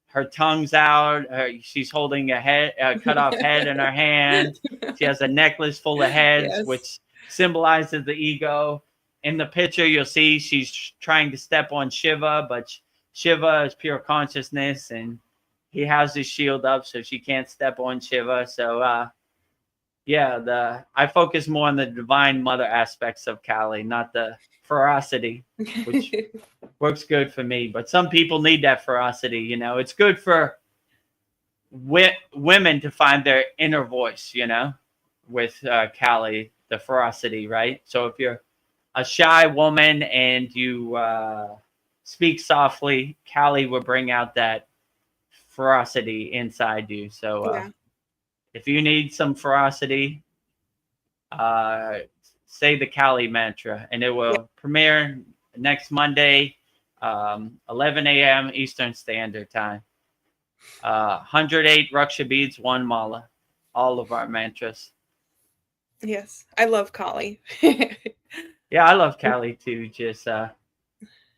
Her tongue's out. She's holding a cut off head in her hand. She has a necklace full of heads, which symbolizes the ego. In the picture, you'll see she's trying to step on Shiva, but Shiva is pure consciousness, and he has his shield up, so she can't step on Shiva. So, yeah, I focus more on the divine mother aspects of Kali, not the ferocity, which works good for me. But some people need that ferocity, It's good for women to find their inner voice, with Kali, the ferocity, right? So if you're a shy woman and you speak softly, Kali will bring out that ferocity inside you. So if you need some ferocity, say the Kali mantra, and it will premiere next Monday, 11 a.m. Eastern Standard Time. 108 Raksha beads, 1 mala, all of our mantras. Yes, I love Kali. Yeah, I love Kali too. Just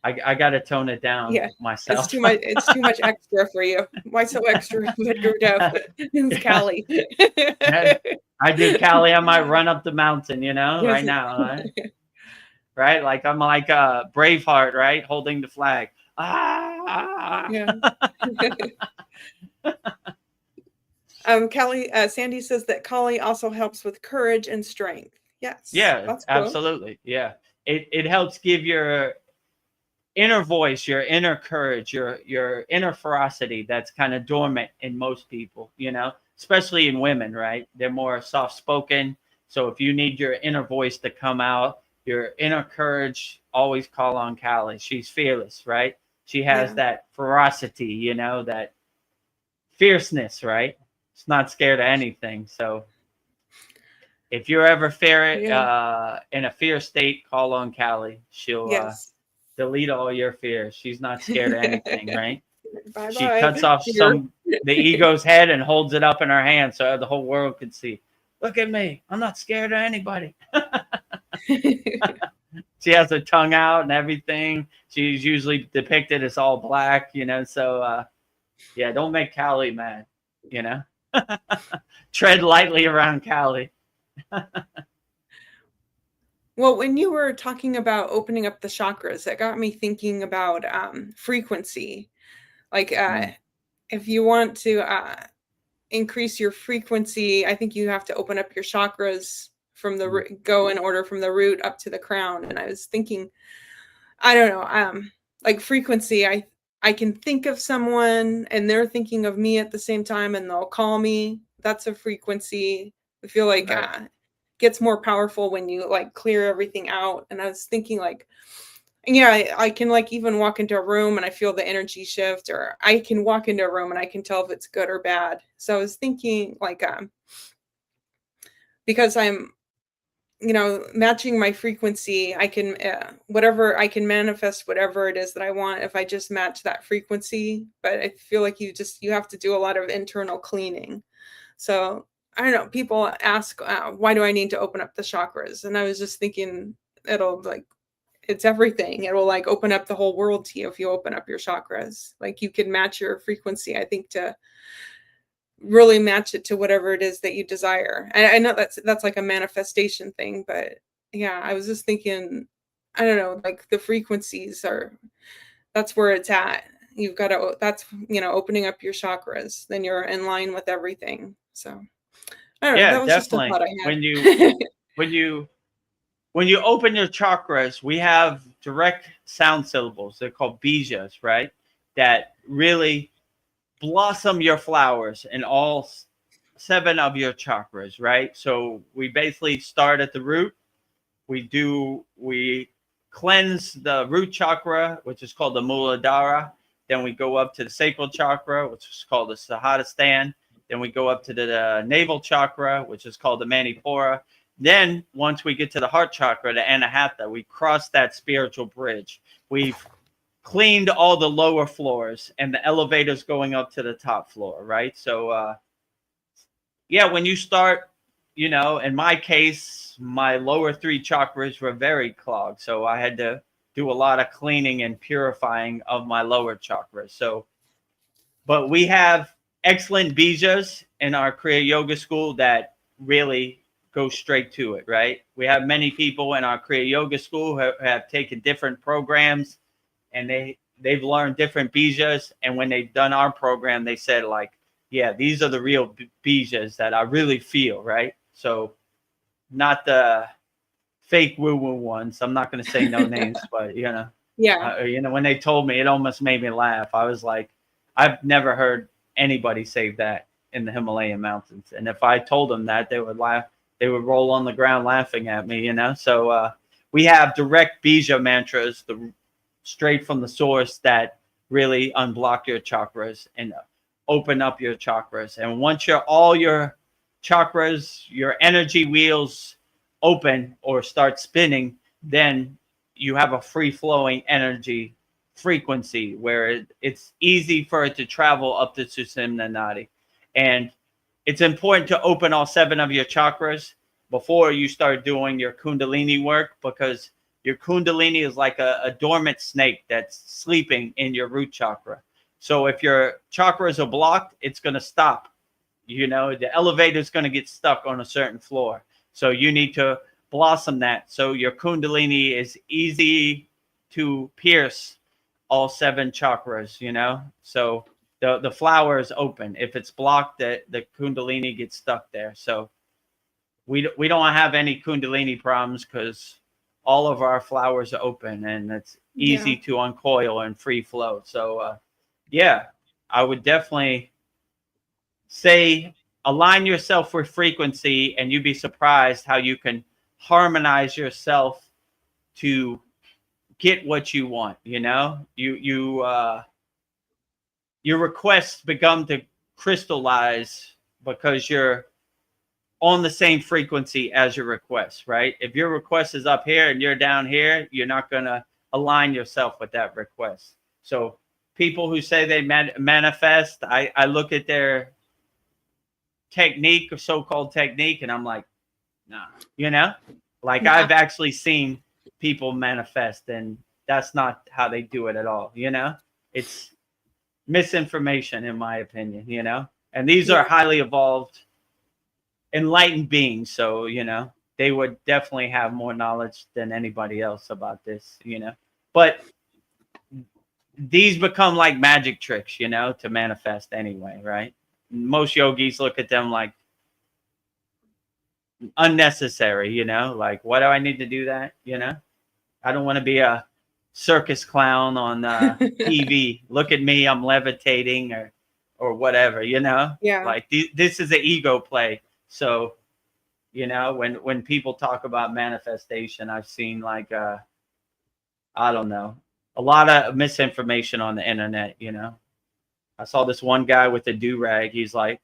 I got to tone it down myself. It's too much. It's too much extra for you. Why so extra? Vedagurudev. It's Kali. I do Kali. I might run up the mountain, right now, right? Right? Like I'm like Braveheart, right? Holding the flag. Yeah. Kali, Sandy says that Kali also helps with courage and strength. Yes. Yeah, that's cool. Absolutely. Yeah. It helps give your inner voice, your inner courage, your inner ferocity that's kind of dormant in most people, especially in women, right? They're more soft-spoken. So if you need your inner voice to come out, your inner courage, always call on Kali. She's fearless, right? She has that ferocity, that fierceness, right? She's not scared of anything. So if you're ever in a fear state, call on Kali. She'll delete all your fears. She's not scared of anything, right? Bye-bye. She cuts off the ego's head and holds it up in her hand so the whole world can see. Look at me. I'm not scared of anybody. She has her tongue out and everything. She's usually depicted as all black, So, yeah, don't make Kali mad, Tread lightly around Kali. Well, when you were talking about opening up the chakras, that got me thinking about frequency. Like if you want to increase your frequency, I think you have to open up your chakras from the go in order from the root up to the crown. And I was thinking, I don't know, like frequency, I can think of someone and they're thinking of me at the same time and they'll call me. That's a frequency. I feel like gets more powerful when you like clear everything out. And I was thinking like Yeah, I can like even walk into a room and I feel the energy shift, or I can walk into a room and I can tell if it's good or bad. So I was thinking like because I'm, matching my frequency, I can whatever I can manifest whatever it is that I want if I just match that frequency. But I feel like you have to do a lot of internal cleaning. So I don't know. People ask, why do I need to open up the chakras? And I was just thinking, it'll like it's everything. It will like open up the whole world to you if you open up your chakras. Like you can match your frequency, I think, to really match it to whatever it is that you desire. I know that's like a manifestation thing, but yeah, I was just thinking, I don't know, like the frequencies that's where it's at. You've got to that's opening up your chakras, then you're in line with everything. So I don't know, Yeah, that was just a definitely. thought I When had. you when you open your chakras, we have direct sound syllables. They're called bijas, right? That really blossom your flowers in all 7 of your chakras, right? So we basically start at the root. We cleanse the root chakra, which is called the Muladhara. Then we go up to the sacral chakra, which is called the Sahadhisthana. Then we go up to the navel chakra, which is called the Manipura. Then once we get to the heart chakra, the Anahata, we cross that spiritual bridge. We've cleaned all the lower floors and the elevators going up to the top floor, right? So yeah, when you start, in my case, my lower 3 chakras were very clogged. So I had to do a lot of cleaning and purifying of my lower chakras. So, but we have excellent bijas in our Kriya Yoga school that really go straight to it, right? We have many people in our Kriya Yoga school who have taken different programs, and they've learned different bijas. And when they've done our program, they said like, yeah, these are the real bijas that I really feel, right? So not the fake woo-woo ones. I'm not going to say no names, but Yeah. when they told me, it almost made me laugh. I was like, I've never heard anybody say that in the Himalayan mountains. And if I told them that, they would laugh. They would roll on the ground laughing at me, So we have direct bija mantras, straight from the source, that really unblock your chakras and open up your chakras. And once all your chakras, your energy wheels open or start spinning, then you have a free flowing energy frequency where it's easy for it to travel up to Sushumna Nadi. And it's important to open all 7 of your chakras before you start doing your Kundalini work, because your Kundalini is like a dormant snake that's sleeping in your root chakra. So if your chakras are blocked, it's going to stop. The elevator is going to get stuck on a certain floor. So you need to blossom that. So your Kundalini is easy to pierce all 7 chakras, So the flower is open. If it's blocked, the Kundalini gets stuck there. So we don't have any Kundalini problems because all of our flowers are open and it's easy Yeah. to uncoil and free flow. So yeah, I would definitely say align yourself with frequency, and you'd be surprised how you can harmonize yourself to get what you want. Your requests become to crystallize because you're on the same frequency as your request, right? If your request is up here and you're down here, you're not going to align yourself with that request. So people who say they manifest, I look at their technique, or so-called technique, and I'm like, nah, like Yeah. I've actually seen people manifest, and that's not how they do it at all. It's misinformation, in my opinion. And these are Yeah. highly evolved, enlightened beings, so they would definitely have more knowledge than anybody else about this. But these become like magic tricks, to manifest anyway, right? Most yogis look at them like unnecessary, like, why do I need to do that? I don't want to be a circus clown on TV. Look at me, I'm levitating, or whatever, Yeah. like this is an ego play. So when people talk about manifestation, I've seen like I don't know. A lot of misinformation on the internet, you know. I saw this one guy with a do-rag. He's like,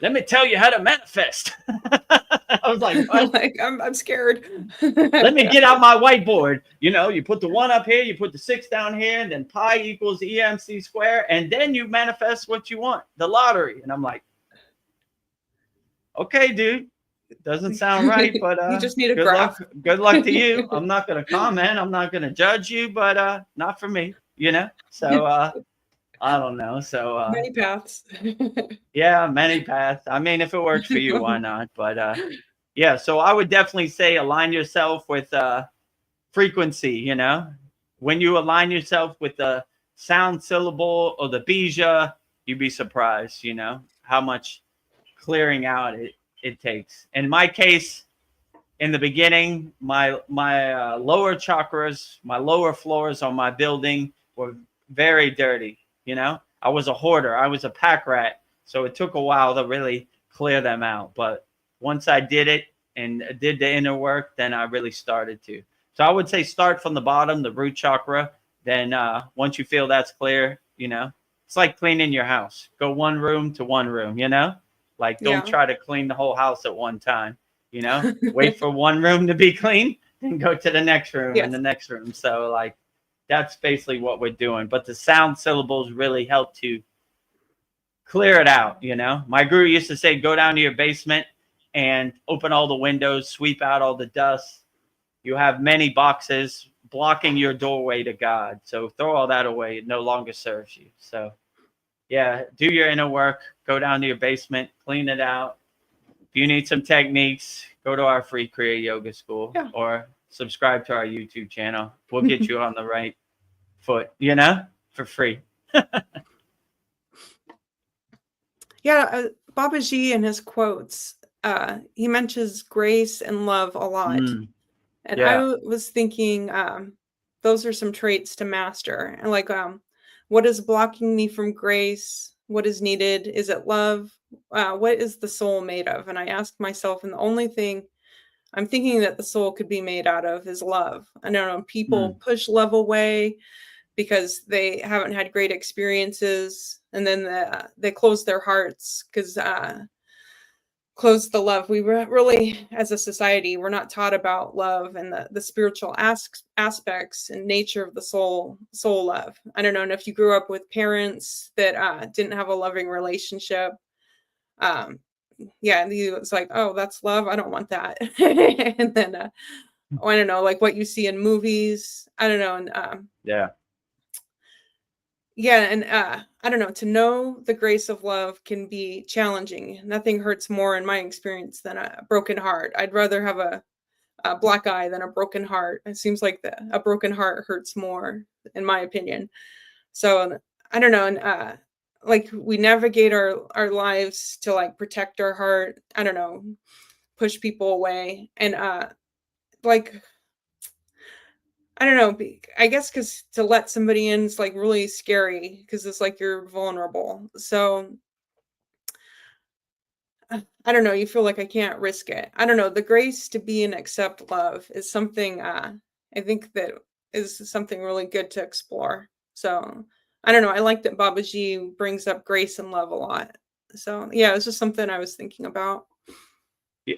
let me tell you how to manifest. I was like, what? Like I'm scared. Let me get out my whiteboard. You know, you put the 1 up here, you put the 6 down here, and then pi equals EMC square, and then you manifest what you want, the lottery. And I'm like, okay, dude, it doesn't sound right, but You just need a good graph. luck. Good luck to you. I'm not going to comment. I'm not going to judge you, but not for me, you know? So I don't know. So Many paths. yeah, many paths. I mean, if it works for you, why not? But yeah, so I would definitely say align yourself with frequency, you know? When you align yourself with the sound syllable or the bija, you'd be surprised, you know, how much clearing out it takes. In my case, in the beginning, my lower chakras, my lower floors on my building were very dirty, you know? I was a hoarder. I was a pack rat. So it took a while to really clear them out. But once I did it and did the inner work, then I really started to. So I would say start from the bottom, the root chakra. Then once you feel that's clear, you know, it's like cleaning your house. Go one room to one room, you know? Like don't try to clean the whole house at one time, you know? Wait for one room to be clean and go to the next room and the next room. So like that's basically what we're doing. But the sound syllables really help to clear it out, you know? My guru used to say, go down to your basement and open all the windows, sweep out all the dust. You have many boxes blocking your doorway to God. So throw all that away. It no longer serves you. So yeah, do your inner work. Go down to your basement, clean it out. If you need some techniques, go to our free Kriya Yoga School or subscribe to our YouTube channel. We'll get you on the right foot, you know, for free. Babaji in his quotes, he mentions grace and love a lot. And I was thinking those are some traits to master. And like, what is blocking me from grace? What is needed? Is it love? What is the soul made of? And I asked myself, and the only thing I'm thinking that the soul could be made out of is love. I don't know, people push love away because they haven't had great experiences. And then they close their hearts because close the love. We really, as a society, we're not taught about love and the spiritual aspects and nature of the soul love. I don't know. And if you grew up with parents that didn't have a loving relationship, it's like, oh, that's love. I don't want that. And then, I don't know, like what you see in movies. I don't know. And I don't know, to know the grace of love can be challenging. Nothing hurts more in my experience than a broken heart. I'd rather have a black eye than a broken heart. It seems like a broken heart hurts more, in my opinion. So I don't know. And like we navigate our lives to like protect our heart. I don't know, push people away. And like, I don't know, I guess because to let somebody in is like really scary because it's like you're vulnerable. So I don't know, you feel like I can't risk it. I don't know, the grace to be and accept love is something I think that is something really good to explore. So I don't know, I like that Babaji brings up grace and love a lot. So yeah, it's just something I was thinking about.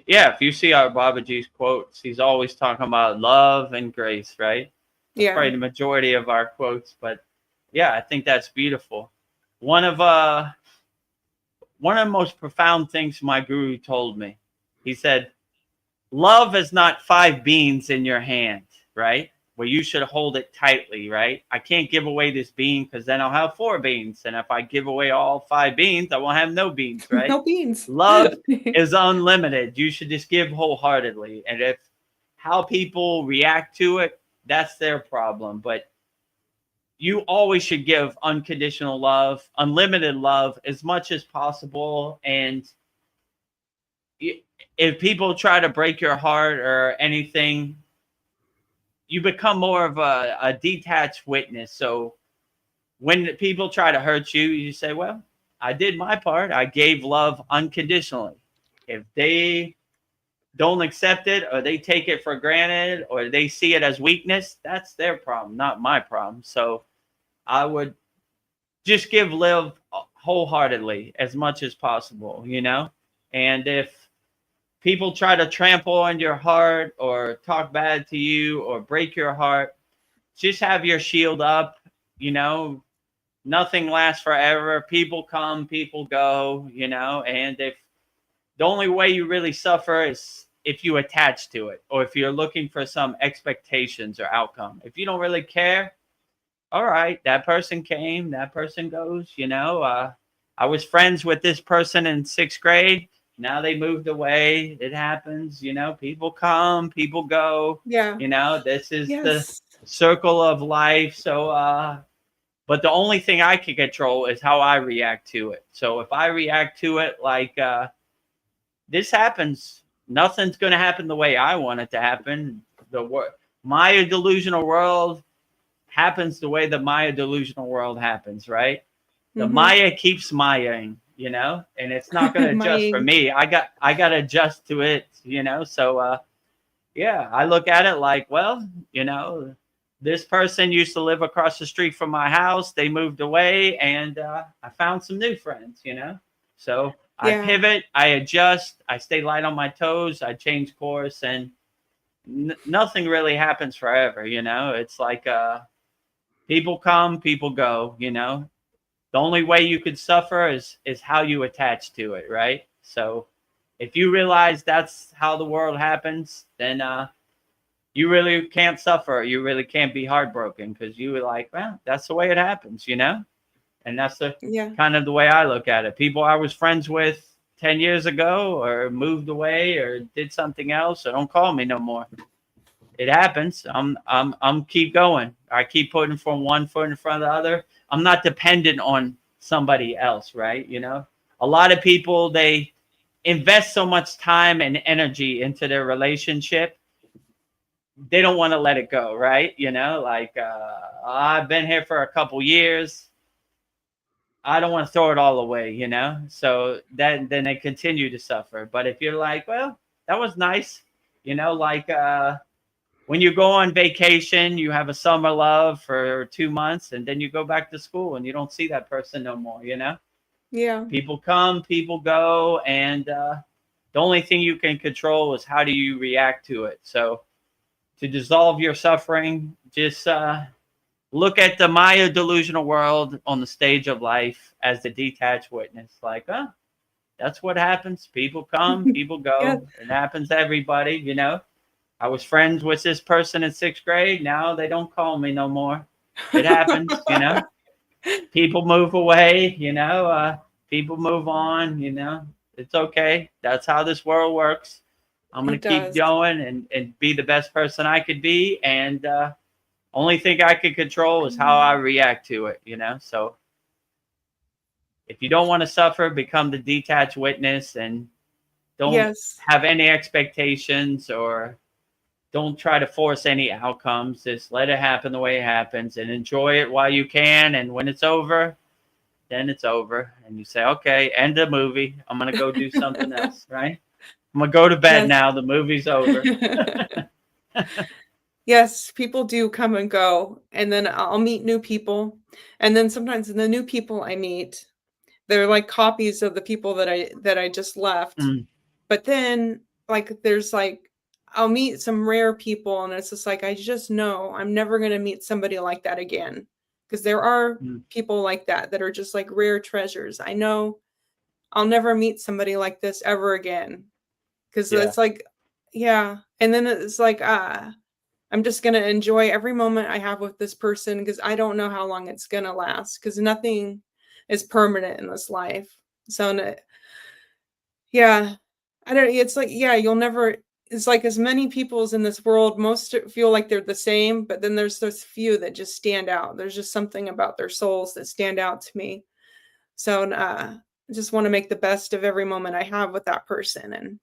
Yeah, if you see our Babaji's quotes, he's always talking about love and grace, right? That's probably the majority of our quotes, but yeah, I think that's beautiful. One of the most profound things my guru told me, he said, love is not 5 beans in your hand, right? Where you should hold it tightly, right? I can't give away this bean because then I'll have 4 beans. And if I give away all 5 beans, I won't have no beans, right? No beans. Love is unlimited. You should just give wholeheartedly. And if how people react to it, that's their problem. But you always should give unconditional love, unlimited love as much as possible. And if people try to break your heart or anything, you become more of a detached witness. So when people try to hurt you, you say, well, I did my part. I gave love unconditionally. If they don't accept it, or they take it for granted, or they see it as weakness, that's their problem, not my problem. So I would just live wholeheartedly as much as possible, you know? And if people try to trample on your heart or talk bad to you or break your heart, just have your shield up, you know? Nothing lasts forever. People come, people go, you know? And if the only way you really suffer is if you attach to it, or if you're looking for some expectations or outcome. If you don't really care, all right, that person came, that person goes, you know. I was friends with this person in 6th grade. Now they moved away. It happens, you know. People come, people go. Yeah. You know, this is the Yes. circle of life. So, but the only thing I can control is how I react to it. So if I react to it like this happens, nothing's going to happen the way I want it to happen. Maya delusional world happens the way the Maya delusional world happens, right? The Maya keeps Mayaing, you know, and it's not going to adjust for me. I got to adjust to it, you know. So yeah, I look at it like, well, you know, this person used to live across the street from my house. They moved away, and I found some new friends, you know. So I pivot, I adjust, I stay light on my toes, I change course, and nothing really happens forever, you know. It's like people come, people go, you know. The only way you could suffer is how you attach to it, right? So if you realize that's how the world happens, then you really can't suffer. You really can't be heartbroken, because you were like, well, that's the way it happens, you know? And that's the kind of the way I look at it. People I was friends with 10 years ago, or moved away, or did something else, so don't call me no more. It happens. I'm keep going. I keep putting from one foot in front of the other. I'm not dependent on somebody else, right? You know, a lot of people, they invest so much time and energy into their relationship, they don't want to let it go, right? You know, like I've been here for a couple years. I don't want to throw it all away, you know? So then they continue to suffer. But if you're like, well, that was nice, you know, like when you go on vacation, you have a summer love for 2 months, and then you go back to school and you don't see that person no more, you know? Yeah. People come, people go, and the only thing you can control is how do you react to it. So to dissolve your suffering, just look at the Maya delusional world on the stage of life as the detached witness. Like, oh, that's what happens. People come, people go. It happens to everybody, you know. I was friends with this person in 6th grade. Now they don't call me no more. It happens, you know. People move away, you know. People move on, you know. It's okay. That's how this world works. I'm going to keep going and be the best person I could be. And only thing I can control is how I react to it, you know. So if you don't want to suffer, become the detached witness, and don't have any expectations, or don't try to force any outcomes. Just let it happen the way it happens, and enjoy it while you can. And when it's over, then it's over. And you say, okay, end the movie. I'm going to go do something else, right? I'm going to go to bed now. The movie's over. Yes, people do come and go. And then I'll meet new people. And then sometimes the new people I meet, they're like copies of the people that I just left. But then like there's like I'll meet some rare people, and it's just like I just know I'm never going to meet somebody like that again, because there are people like that are just like rare treasures. I know I'll never meet somebody like this ever again, because it's like and then it's like I'm just going to enjoy every moment I have with this person, because I don't know how long it's going to last, because nothing is permanent in this life. So I don't, it's like, you'll never, it's like as many peoples in this world, most feel like they're the same, but then there's those few that just stand out. There's just something about their souls that stand out to me. So I just want to make the best of every moment I have with that person. And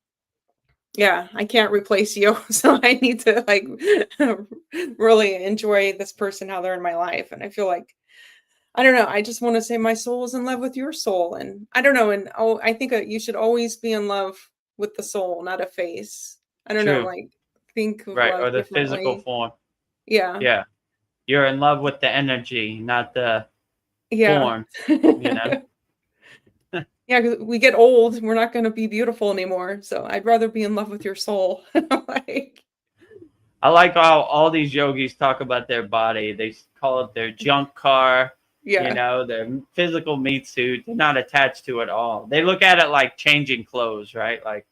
I can't replace you. So I need to like really enjoy this person, how they're in my life. And I feel like, I don't know, I just want to say my soul is in love with your soul. And I don't know. And I think you should always be in love with the soul, not a face. I don't know, True. like think of Right. love Or the physical differently. form. Yeah. Yeah. You're in love with the energy, not the Yeah. form, you know? Yeah, because we get old, we're not going to be beautiful anymore. So I'd rather be in love with your soul. Like, I like how all these yogis talk about their body. They call it their junk car, you yeah, know, their physical meat suit. They're not attached to it all. They look at it like changing clothes, right? Like,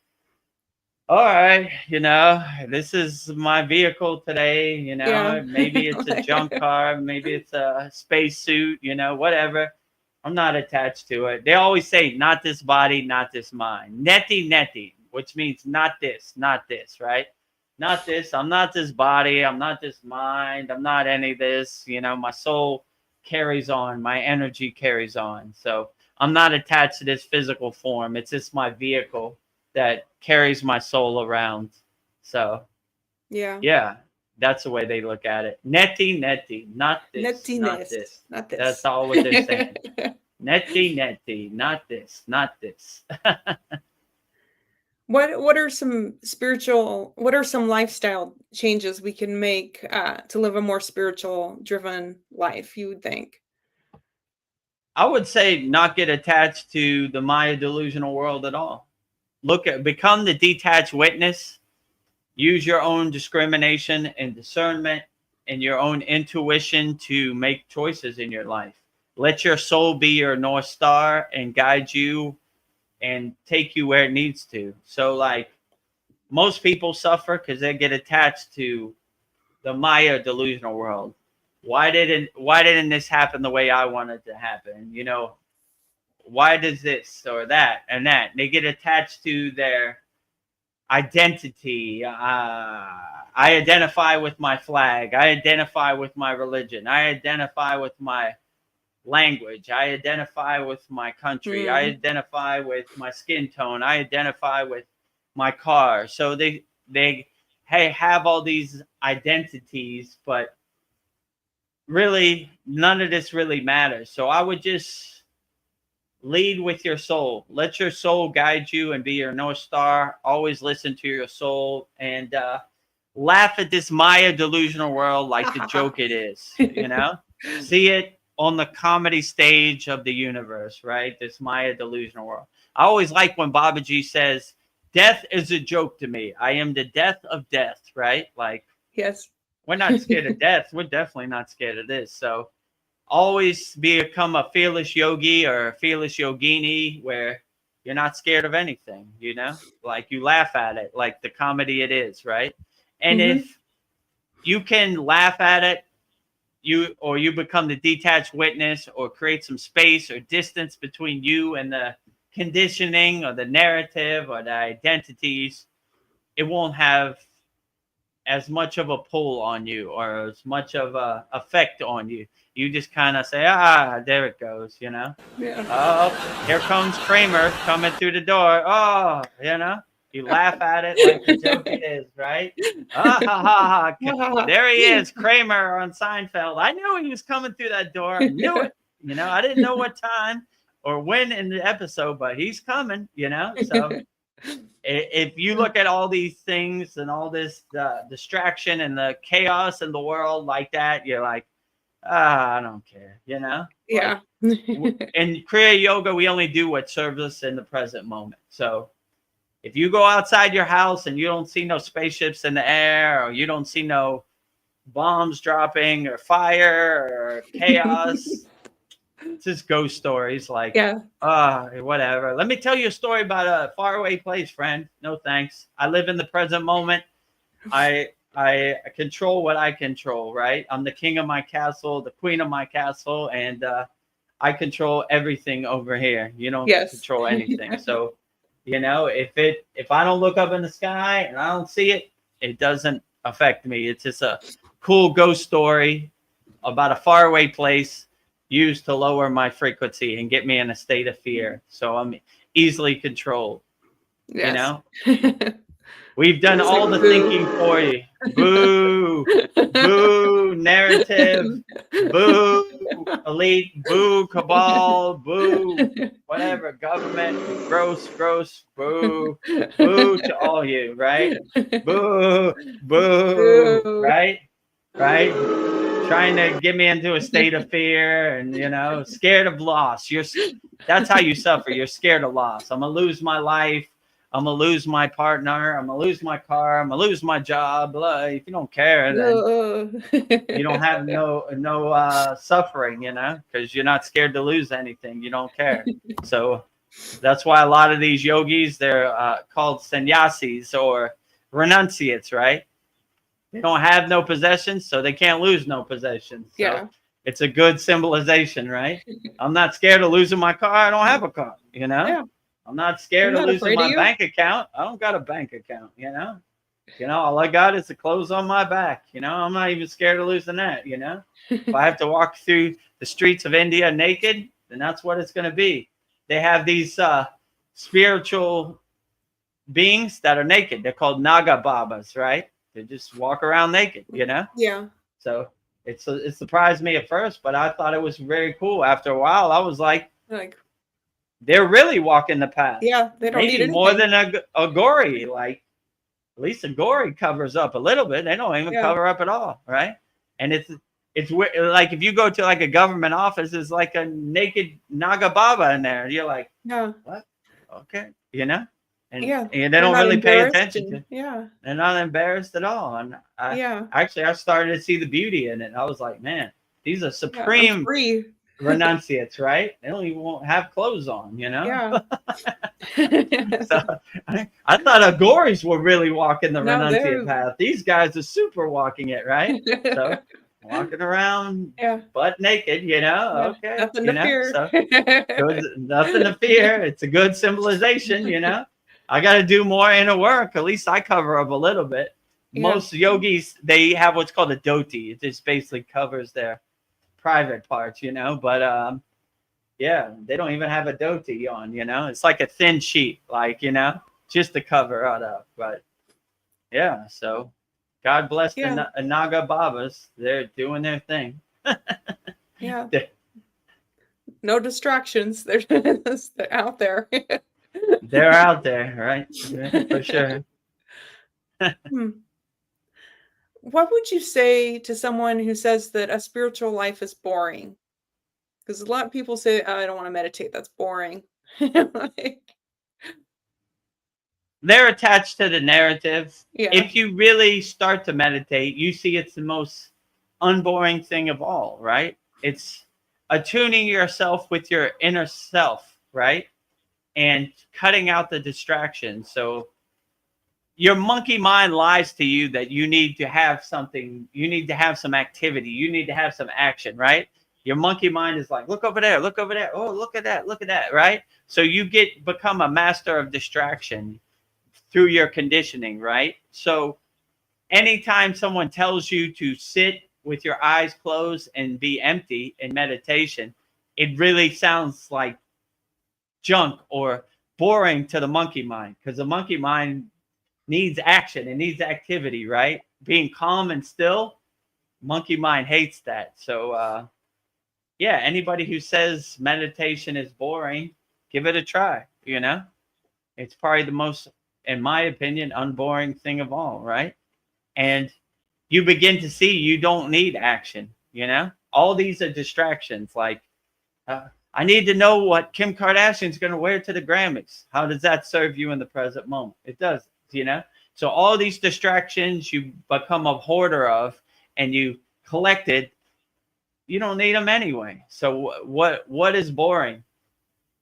all right, you know, this is my vehicle today, you yeah, know, maybe it's a junk car, maybe it's a space suit, you know, whatever. I'm not attached to it. They always say, not this body, not this mind. Neti neti, which means not this, right? Not this. I'm not this body. I'm not this mind. I'm not any of this. You know, my soul carries on. My energy carries on. So I'm not attached to this physical form. It's just my vehicle that carries my soul around. So yeah. yeah, that's the way they look at it. Neti neti, not this, not Nuttiness, this. not That's this. all what they're saying. Neti neti, not this, not this. What are some lifestyle changes we can make to live a more spiritual driven life, you would think? I would say not get attached to the Maya delusional world at all. Become the detached witness. Use your own discrimination and discernment and your own intuition to make choices in your life. Let your soul be your North Star and guide you and take you where it needs to. So, like, most people suffer because they get attached to the Maya delusional world. Why didn't this happen the way I wanted to happen? You know, why does this or that and that? They get attached to their identity. I identify with my flag. I identify with my religion. I identify with my language. I identify with my country. I Mm, identify with my skin tone. I identify with my car. So they have all these identities, but really none of this really matters. So I would just lead with your soul. Let your soul guide you and be your North Star. Always listen to your soul and laugh at this Maya delusional world like the joke it is, you know? See it on the comedy stage of the universe, right? This Maya delusional world. I always like when Babaji says, death is a joke to me. I am the death of death, right? Like, yes. we're not scared of death. We're definitely not scared of this. So always become a fearless yogi or a fearless yogini where you're not scared of anything, you know, like you laugh at it, like the comedy it is, right? And hmm if you can laugh at it, you become the detached witness or create some space or distance between you and the conditioning or the narrative or the identities, it won't have as much of a pull on you or as much of a effect on you. You just kind of say, there it goes, you know. Yeah. Oh, here comes Kramer coming through the door. Oh, you know, you laugh at it like the joke it is, right? Ah, ha, ha, ha. There he is, Kramer on Seinfeld. I knew he was coming through that door. I knew it. You know, I didn't know what time or when in the episode, but he's coming, you know. So if you look at all these things and all this distraction and the chaos in the world like that, you're like, I don't care, you know? Yeah. Like, in Kriya Yoga, we only do what serves us in the present moment. So if you go outside your house and you don't see no spaceships in the air, or you don't see no bombs dropping or fire or chaos, it's just ghost stories like, yeah. whatever. Let me tell you a story about a faraway place, friend. No thanks. I live in the present moment. I control what I control, right? I'm the king of my castle, the queen of my castle, and I control everything over here. You don't Yes. control anything. So, you know, if I don't look up in the sky and I don't see it, it doesn't affect me. It's just a cool ghost story about a faraway place used to lower my frequency and get me in a state of fear. So I'm easily controlled. Yes. You know, we've done It's all like, the boo. thinking for you. Boo, boo, narrative, boo. elite, boo, cabal, boo, whatever, government, gross, boo, boo to all you, right? Boo, boo, Boo. right? Trying to get me into a state of fear and, scared of loss. That's how you suffer. You're scared of loss. I'm going to lose my life. I'm going to lose my partner. I'm going to lose my car. I'm going to lose my job. If you don't care, then you don't have no suffering, because you're not scared to lose anything. You don't care. So that's why a lot of these yogis, they're called sannyasis or renunciates, right? They don't have no possessions, so they can't lose no possessions. So Yeah. it's a good symbolization, right? I'm not scared of losing my car. I don't have a car, Yeah. I'm not scared of losing my bank account. I don't got a bank account, all I got is the clothes on my back. I'm not even scared of losing that, If I have to walk through the streets of India naked, then that's what it's going to be. They have these spiritual beings that are naked. They're called Naga Babas, right? They just walk around naked, Yeah. So it surprised me at first, but I thought it was very cool. After a while, I was like, they're really walking the path. Yeah, they don't need anything. More than a gori. Like, at least a gori covers up a little bit. They don't even cover up at all, right? And it's like if you go to like a government office, there's like a naked Naga Baba in there. You're like, what? Okay, And they don't really pay attention to. Yeah, they're not embarrassed at all. And I started to see the beauty in it. I was like, man, these are supreme renunciates, right? They don't even have clothes on, Yeah. So I thought Agoris were really walking the renunciate path. These guys are super walking it, right? So walking around butt naked, okay. Nothing to fear. So nothing to fear. It's a good symbolization, I got to do more inner work. At least I cover up a little bit. Most yogis, they have what's called a dhoti. It just basically covers their private parts, but they don't even have a dhoti on, it's like a thin sheet, like, just to cover it up. But so God bless the Naga Babas. They're doing their thing. No distractions. They're out there. They're out there, right? For sure. What would you say to someone who says that a spiritual life is boring? Because a lot of people say, I don't want to meditate. That's boring. They're attached to the narrative. Yeah. If you really start to meditate, you see it's the most unboring thing of all, right? It's attuning yourself with your inner self, right? And cutting out the distractions. So your monkey mind lies to you that you need to have something, you need to have some activity, you need to have some action, right? Your monkey mind is like, look over there, oh, look at that, right? So you become a master of distraction through your conditioning, right? So anytime someone tells you to sit with your eyes closed and be empty in meditation, it really sounds like junk or boring to the monkey mind, because the monkey mind needs action, it needs activity, right? Being calm and still, monkey mind hates that. So anybody who says meditation is boring, give it a try. It's probably the most, in my opinion, unboring thing of all, right? And you begin to see you don't need action. All these are distractions. Like I need to know what Kim Kardashian's going to wear to the Grammys. How does that serve you in the present moment? It does. So all these distractions you become a hoarder of and you collected, you don't need them anyway. So what is boring?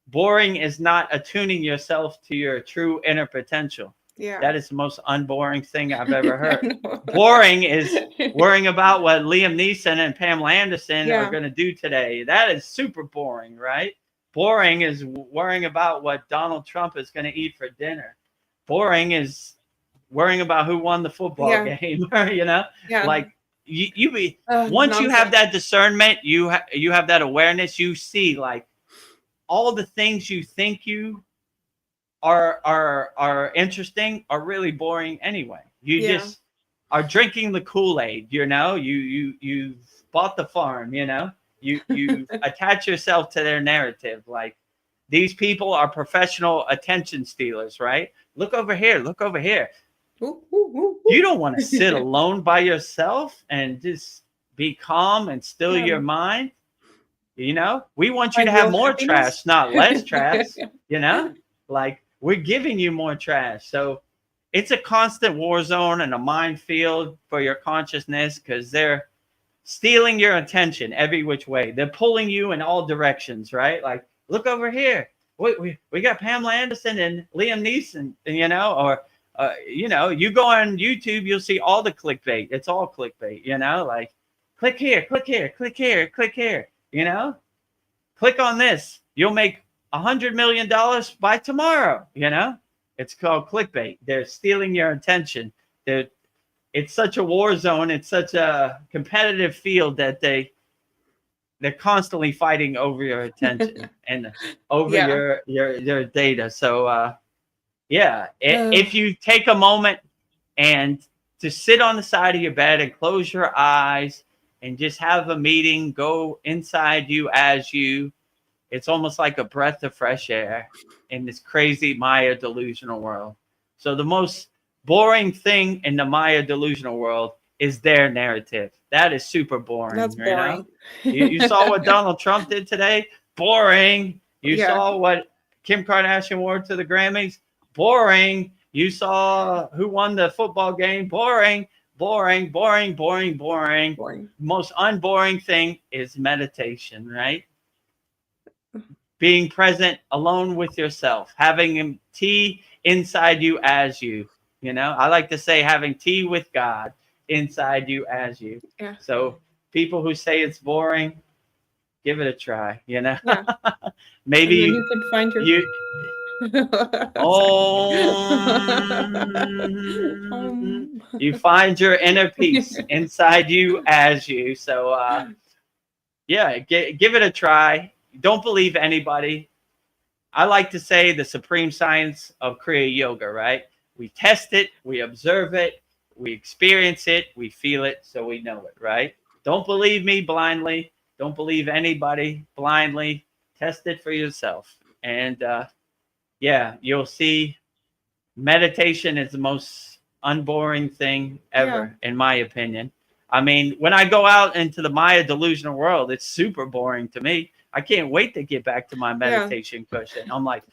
Boring is not attuning yourself to your true inner potential. Yeah. That is the most unboring thing I've ever heard. Boring is worrying about what Liam Neeson and Pamela Anderson are going to do today. That is super boring, right? Boring is worrying about what Donald Trump is going to eat for dinner. Boring is worrying about who won the football game, like you be once you have that discernment, you have that awareness, you see like all the things you think you are interesting are really boring anyway. You just are drinking the Kool-Aid, you've bought the farm, You attach yourself to their narrative. Like, these people are professional attention stealers, right? Look over here. Look over here. Ooh, ooh, ooh, You ooh. don't want to sit alone by yourself and just be calm and still Yeah. your mind. You know, we want you Find to have real more happiness. trash, not less trash. You know, like, we're giving you more trash. So it's a constant war zone and a minefield for your consciousness, because they're stealing your attention every which way. They're pulling you in all directions, right? Like, look over here. We got Pamela Anderson and Liam Neeson, you know, or, you know, you go on YouTube, you'll see all the clickbait. It's all clickbait, you know, like, click here, click here, click here, click here, you know, click on this. You'll make $100 million by tomorrow, you know. It's called clickbait. They're stealing your attention. It's such a war zone. It's such a competitive field that they're constantly fighting over your attention and over your data. So if you take a moment and to sit on the side of your bed and close your eyes and just have a meeting go inside you as you, it's almost like a breath of fresh air in this crazy Maya delusional world. So the most boring thing in the Maya delusional world is their narrative. That is super boring. That's boring. You saw what Donald Trump did today? Boring. You saw what Kim Kardashian wore to the Grammys? Boring. You saw who won the football game? Boring. Boring, boring, boring, boring. Most unboring thing is meditation, right? Being present alone with yourself, having tea inside you as you, you know, I like to say having tea with God inside you as you. Yeah. So people who say it's boring, give it a try, you know. Yeah. Maybe you can find your you find your inner peace inside you as you. So give it a try. Don't believe anybody. I like to say the supreme science of Kriya Yoga, right? We test it, we observe it, we experience it, we feel it, so we know it, right? Don't believe me blindly. Don't believe anybody blindly. Test it for yourself. And you'll see meditation is the most unboring thing ever, in my opinion. I mean, when I go out into the Maya delusional world, it's super boring to me. I can't wait to get back to my meditation cushion. I'm like,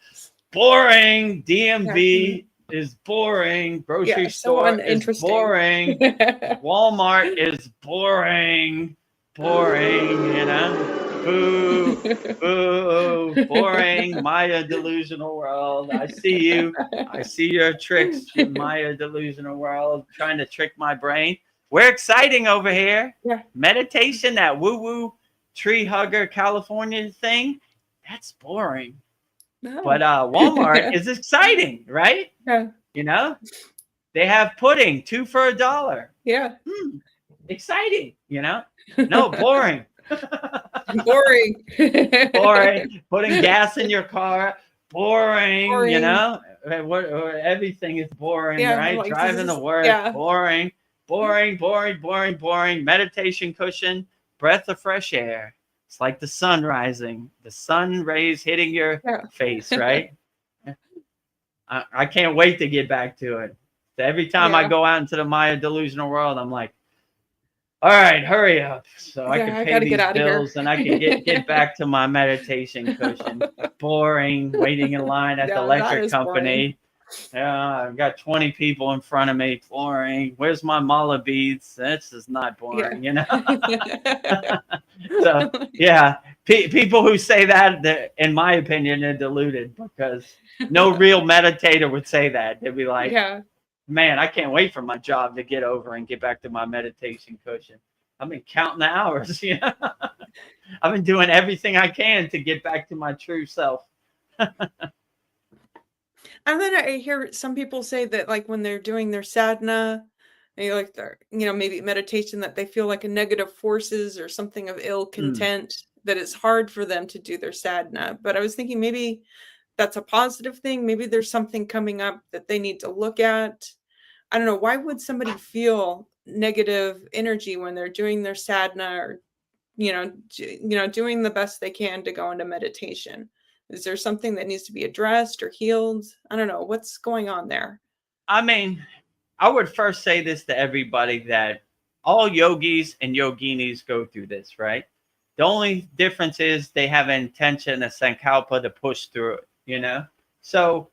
boring. DMV is boring. Grocery store is boring. Walmart is boring. Boring, you know. Boo, boo, boring. Maya delusional world. I see you. I see your tricks, Maya delusional world, trying to trick my brain. We're exciting over here. Yeah. Meditation, that woo-woo tree hugger California thing, that's boring. No. But Walmart is exciting, right? Yeah. You know, they have pudding, 2 for $1. Yeah. Exciting, you know? No, boring. Boring. Boring. Putting gas in your car, boring. You know? Everything is boring, right? Like, driving to work, boring. Boring, boring, boring, boring. Meditation cushion, breath of fresh air. It's like the sun rising, the sun rays hitting your face, right? I can't wait to get back to it. So every time I go out into the Maya delusional world, I'm like, all right, hurry up so I can pay these bills and I can get back to my meditation cushion. Boring, waiting in line at the electric company. I've got 20 people in front of me. Boring. Where's my mala beads? This is not boring, you know? So, people who say that, in my opinion, are deluded, because no real meditator would say that. They'd be like, man, I can't wait for my job to get over and get back to my meditation cushion. I've been counting the hours, you know? I've been doing everything I can to get back to my true self. And then I hear some people say that, like, when they're doing their sadhana, like their, maybe meditation, that they feel like a negative forces or something of ill content, that it's hard for them to do their sadhana. But I was thinking maybe that's a positive thing. Maybe there's something coming up that they need to look at. I don't know. Why would somebody feel negative energy when they're doing their sadhana or doing the best they can to go into meditation. Is there something that needs to be addressed or healed? I don't know. What's going on there? I mean, I would first say this to everybody, that all yogis and yoginis go through this, right? The only difference is they have an intention, a sankalpa to push through it, So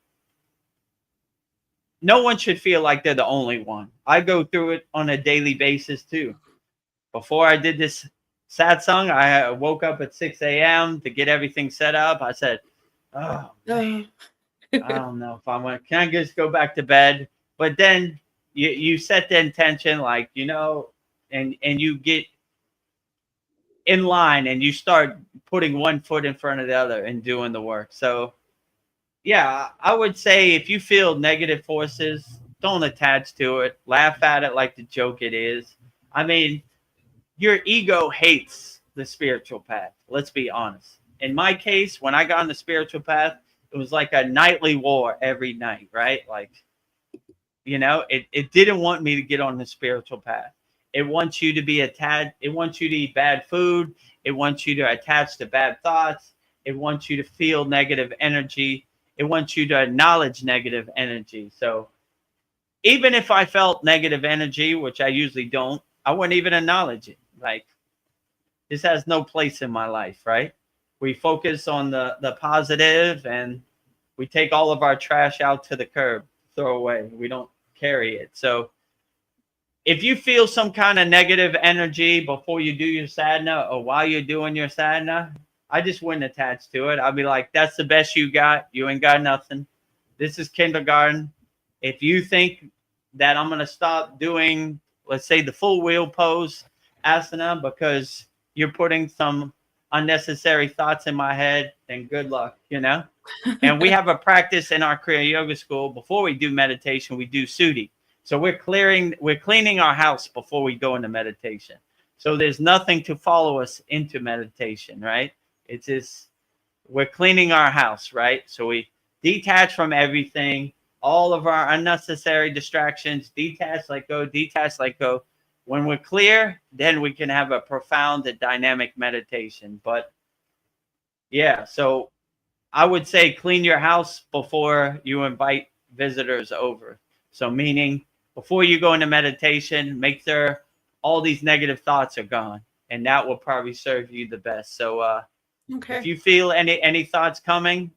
no one should feel like they're the only one. I go through it on a daily basis too. Before I did this satsang, I woke up at 6 a.m. to get everything set up. I said, oh, man, I don't know if I want. Can I just go back to bed? But then you set the intention, like, and you get in line and you start putting one foot in front of the other and doing the work. So yeah, I would say if you feel negative forces, don't attach to it. Laugh at it like the joke it is. I mean, your ego hates the spiritual path. Let's be honest. In my case, when I got on the spiritual path, it was like a nightly war every night, right? Like, it didn't want me to get on the spiritual path. It wants you to be attached. It wants you to eat bad food. It wants you to attach to bad thoughts. It wants you to feel negative energy. It wants you to acknowledge negative energy. So even if I felt negative energy, which I usually don't, I wouldn't even acknowledge it. Like, this has no place in my life, right? We focus on the positive, and we take all of our trash out to the curb, throw away. We don't carry it. So if you feel some kind of negative energy before you do your sadhana or while you're doing your sadhana, I just wouldn't attach to it. I'll be like, that's the best you got. You ain't got nothing. This is kindergarten. If you think that I'm going to stop doing, let's say, the full wheel pose asana because you're putting some unnecessary thoughts in my head, then good luck, And we have a practice in our Kriya Yoga school. Before we do meditation, we do suti. So we're cleaning our house before we go into meditation. So there's nothing to follow us into meditation, right? It's just, we're cleaning our house, right? So we detach from everything, all of our unnecessary distractions, detach, let go, detach, let go. When we're clear, then we can have a profound and dynamic meditation. But yeah, so I would say clean your house before you invite visitors over. So meaning before you go into meditation, make sure all these negative thoughts are gone, and that will probably serve you the best. So okay. If you feel any thoughts coming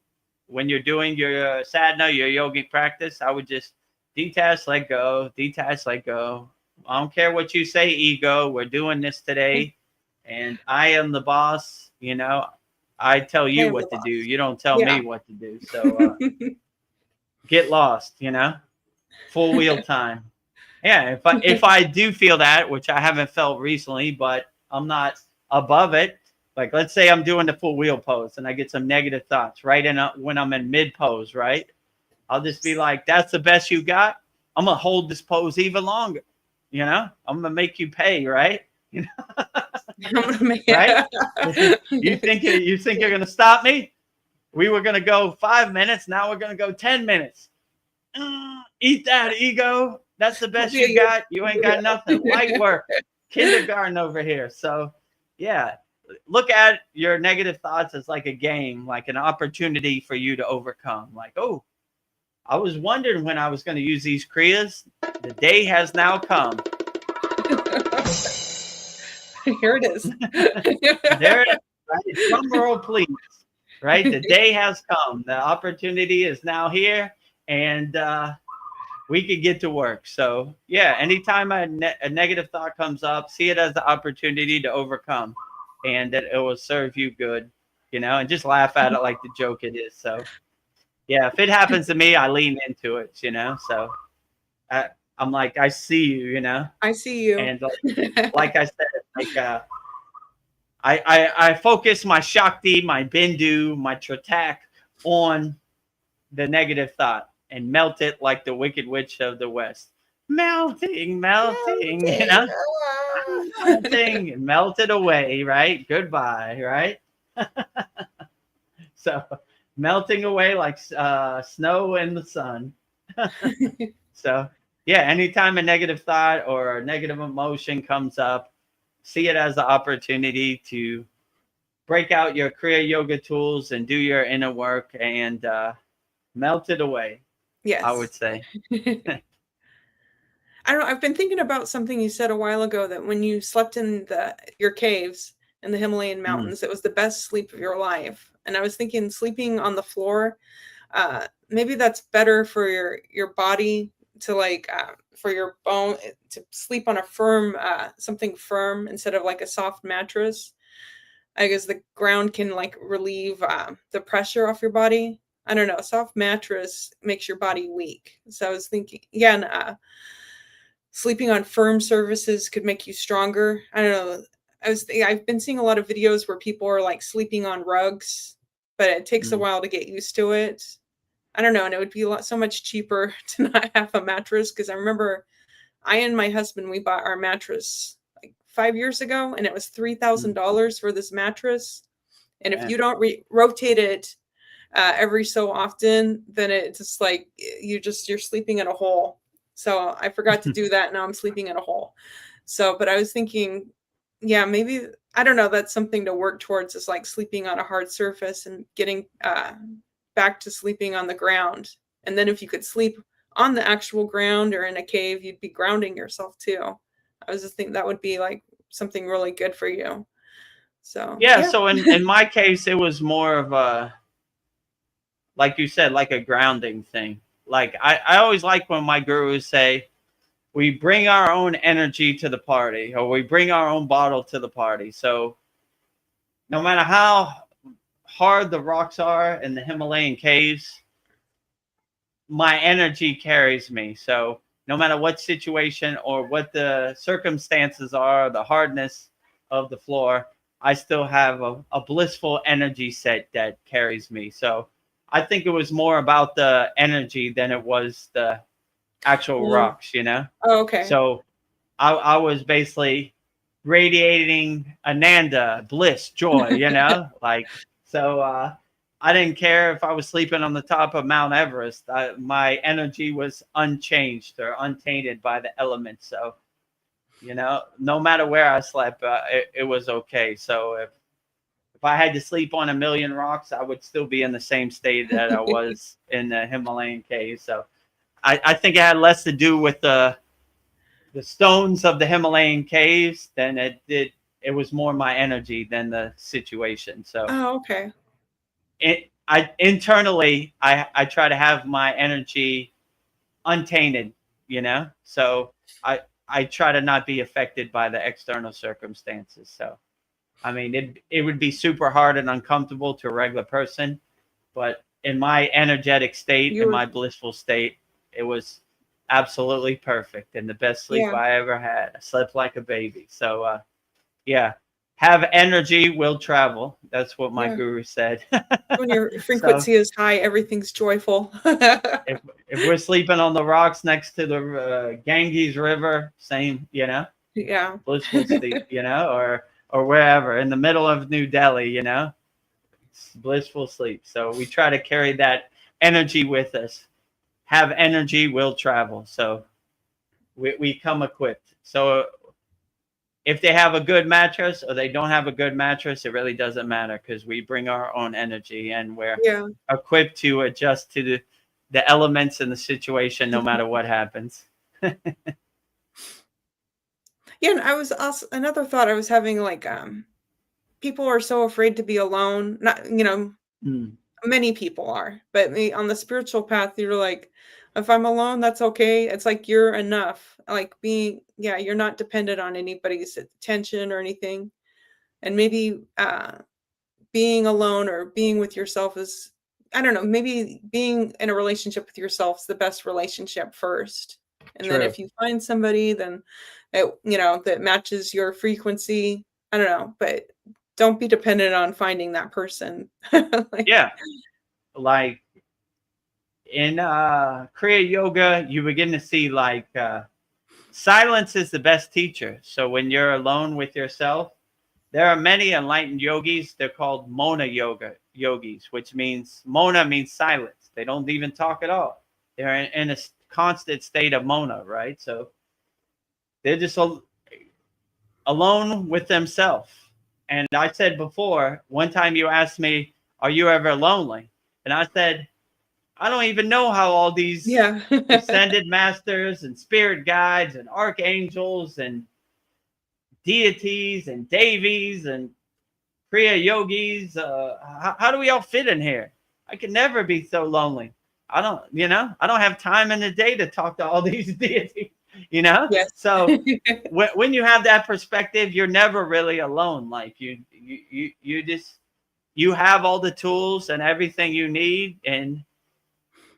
when you're doing your sadhana, your yogic practice, I would just detach, let go, detach, let go. I don't care what you say, ego. We're doing this today, and I am the boss. I tell you what to do. You don't tell me what to do. So get lost. Full wheel time. Yeah, if I do feel that, which I haven't felt recently, but I'm not above it. Like, let's say I'm doing the full wheel pose and I get some negative thoughts right when I'm in mid pose, right? I'll just be like, that's the best you got. I'm gonna hold this pose even longer. I'm gonna make you pay, right? Right? You think you're gonna stop me? We were gonna go 5 minutes. Now we're gonna go 10 minutes. Eat that, ego. That's the best you got. You ain't got nothing. Light work. Kindergarten over here. So yeah, look at your negative thoughts as like a game, like an opportunity for you to overcome. Like, oh, I was wondering when I was going to use these kriyas. The day has now come. Here it is. There it is. Right? Drum roll, please. Right? The day has come. The opportunity is now here, and we could get to work. So yeah, anytime a negative thought comes up, see it as the opportunity to overcome, and that it will serve you good, and just laugh at it like the joke it is. So yeah, if it happens to me, I lean into it, so I'm like, I see you, I see you. And like I said, like I focus my Shakti, my Bindu, my Tratak on the negative thought and melt it like the Wicked Witch of the West. Melting, melting. Melting, melt it away, right? Goodbye, right? So melting away like snow in the sun. So yeah, anytime a negative thought or a negative emotion comes up, see it as the opportunity to break out your Kriya yoga tools and do your inner work and melt it away, I would Yes. say. I don't know. I've been thinking about something you said a while ago, that when you slept in your caves in the Himalayan mountains, it was the best sleep of your life. And I was thinking, sleeping on the floor, maybe that's better for your body, to like for your bone, to sleep on a firm something firm instead of like a soft mattress. I guess the ground can like relieve the pressure off your body. I don't know. A soft mattress makes your body weak. So I was thinking, yeah, and, sleeping on firm surfaces could make you stronger. I don't know. I've been seeing a lot of videos where people are like sleeping on rugs, but it takes a while to get used to it. I don't know, and it would be so much cheaper to not have a mattress, because I remember I and my husband, we bought our mattress like 5 years ago, and it was $3,000 for this mattress. And if you don't rotate it every so often, then it's just like you're sleeping in a hole. So I forgot to do that. Now I'm sleeping in a hole. So, but I was thinking, yeah, maybe, I don't know, that's something to work towards, is like sleeping on a hard surface and getting back to sleeping on the ground. And then if you could sleep on the actual ground or in a cave, you'd be grounding yourself too. I was just thinking that would be like something really good for you. So Yeah. So in my case, it was more of a, like you said, like a grounding thing. Like I always like when my gurus say, we bring our own energy to the party, or we bring our own bottle to the party. So no matter how hard the rocks are in the Himalayan caves, my energy carries me. So no matter what situation or what the circumstances are, the hardness of the floor, I still have a blissful energy set that carries me. So I think it was more about the energy than it was the actual rocks, you know? Oh, okay. So I was basically radiating Ananda, bliss, joy, you know? Like, so I didn't care if I was sleeping on the top of Mount Everest. My energy was unchanged or untainted by the elements. So, you know, no matter where I slept, it was okay. So if I had to sleep on a million rocks, I would still be in the same state that I was in the Himalayan cave. So I think it had less to do with the stones of the Himalayan caves than it did. It was more my energy than the situation. So okay. Internally, I try to have my energy untainted, you know. So I try to not be affected by the external circumstances. So I mean, it would be super hard and uncomfortable to a regular person, but in my energetic state, in my blissful state, it was absolutely perfect and the best sleep I ever had. I slept like a baby. So yeah, have energy, will travel. That's what my guru said. When your frequency is high, everything's joyful. if we're sleeping on the rocks next to the Ganges River, same, you know, blissful sleep, you know, or wherever in the middle of New Delhi, you know, it's blissful sleep. So we try to carry that energy with us. Have energy, will travel. So we come equipped. So if they have a good mattress or they don't have a good mattress, it really doesn't matter, because we bring our own energy and we're equipped to adjust to the elements and the situation, no matter what happens. Yeah, and I was also, another thought I was having, like, people are so afraid to be alone. Not, you know, many people are, but on the spiritual path, you're like, if I'm alone, that's okay. It's like you're enough. Like you're not dependent on anybody's attention or anything. And maybe being alone or being with yourself is, I don't know, maybe being in a relationship with yourself is the best relationship first. And then if you find somebody, then that matches your frequency, I don't know, but don't be dependent on finding that person. Like in Kriya yoga, you begin to see like silence is the best teacher. So when you're alone with yourself, there are many enlightened yogis. They're called Mona yogis, which means Mona means silence. They don't even talk at all. They're in a constant state of Mona, right? So they're just alone with themselves. And I said before, one time you asked me, are you ever lonely? And I said, I don't even know how all these ascended masters and spirit guides and archangels and deities and devis and kriya yogis, how do we all fit in here? I could never be so lonely. I don't have time in the day to talk to all these deities, Yes. So when you have that perspective, you're never really alone. Like you have all the tools and everything you need. And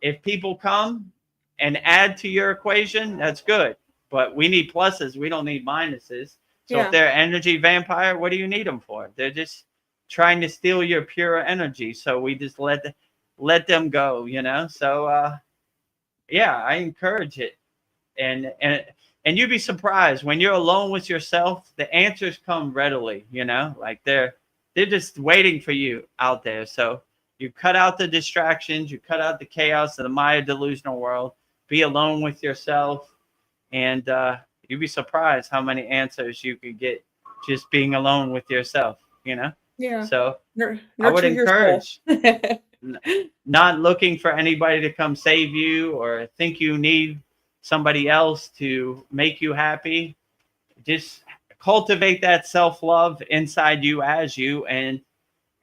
if people come and add to your equation, that's good. But we need pluses. We don't need minuses. So if they're energy vampire, what do you need them for? They're just trying to steal your pure energy. So we just let them go, So I encourage it. And you'd be surprised when you're alone with yourself, the answers come readily, like they're just waiting for you out there. So you cut out the distractions, you cut out the chaos of the Maya delusional world, be alone with yourself, and you'd be surprised how many answers you could get just being alone with yourself, Yeah. So I would encourage not looking for anybody to come save you or think you need somebody else to make you happy. Just cultivate that self-love inside you as you, and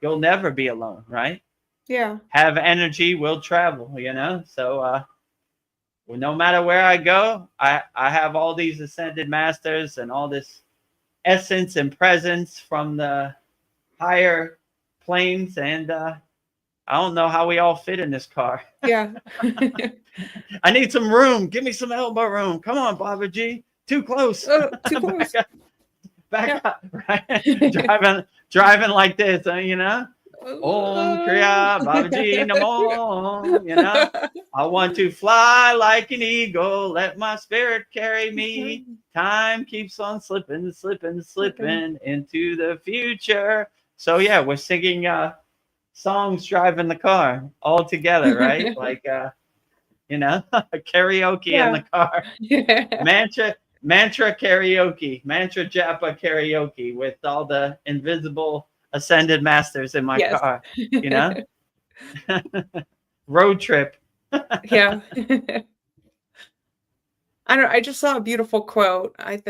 you'll never be alone, right? Yeah. Have energy, will travel, So well, no matter where I go, I have all these ascended masters and all this essence and presence from the higher planes, and I don't know how we all fit in this car. Yeah. I need some room. Give me some elbow room. Come on, Baba G. Too close. Too close. Back up. Right? Driving like this, Om Kriya Baba Ji Namo. I want to fly like an eagle. Let my spirit carry me. Time keeps on slipping into the future. So we're singing songs driving the car all together, right? Like karaoke in the car. Mantra karaoke, mantra japa karaoke with all the invisible ascended masters in my car, road trip. Yeah. I just saw a beautiful quote. I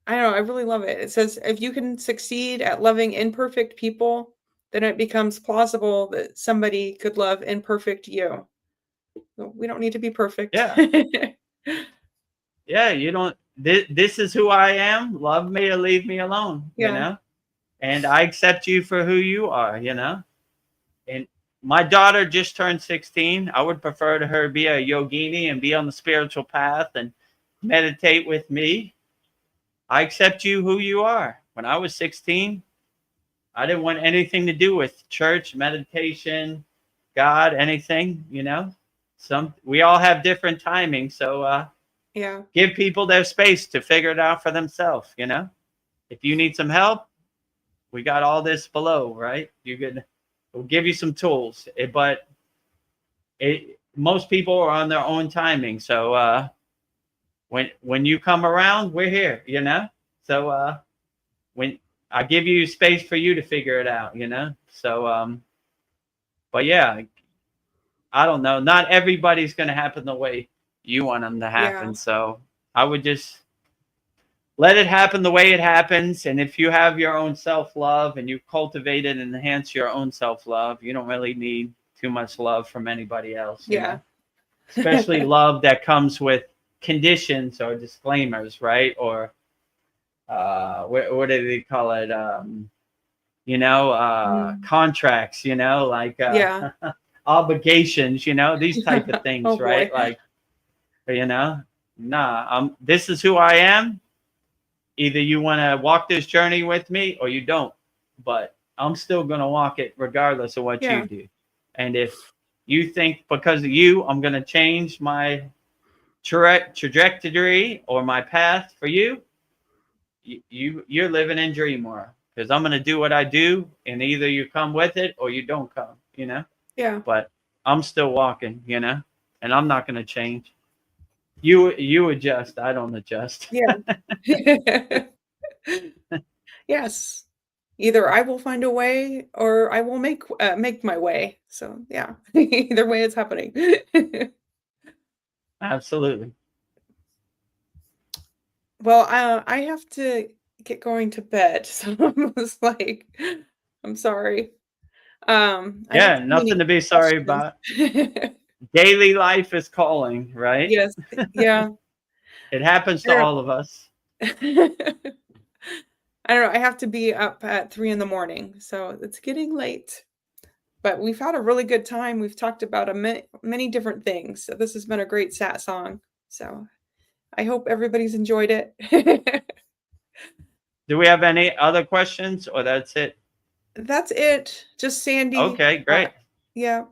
really love it. It says, if you can succeed at loving imperfect people, then it becomes plausible that somebody could love imperfect you. We don't need to be perfect. Yeah, you don't. This is who I am. Love me or leave me alone. And I accept you for who you are. And my daughter just turned 16. I would prefer to her be a yogini and be on the spiritual path and meditate with me. I accept you who you are. When I was 16, I didn't want anything to do with church, meditation, God, anything. We all have different timing. So give people their space to figure it out for themselves. If you need some help, we got all this below, right? We'll give you some tools, but most people are on their own timing. So when you come around, we're here, So when I give you space for you to figure it out, So but I don't know. Not everybody's going to happen the way you want them to happen. So I would just let it happen the way it happens. And if you have your own self-love and you cultivate it and enhance your own self-love, you don't really need too much love from anybody else. Especially love that comes with conditions or disclaimers, right? Or what do they call it? Contracts, like obligations, these type of things, right? Like, this is who I am. Either you want to walk this journey with me or you don't, but I'm still going to walk it regardless of what you do. And if you think because of you, I'm going to change my trajectory or my path for you, you're living in dream world, because I'm going to do what I do, and either you come with it or you don't come, but I'm still walking, and I'm not going to change. You adjust. I don't adjust. Yes. Either I will find a way or I will make my way. So yeah, either way it's happening. Absolutely. Well, I have to get going to bed. So I was like, I'm sorry. I have Yeah, too nothing many to be sorry questions. about. Daily life is calling, right? Yes. Yeah. It happens to I all of us. don't I don't know. I have to be up at 3 in the morning, so it's getting late. But we've had a really good time. We've talked about many different things. So this has been a great sat song. So I hope everybody's enjoyed it. Do we have any other questions or that's it? That's it. Just Sandy. Okay, great. Yeah.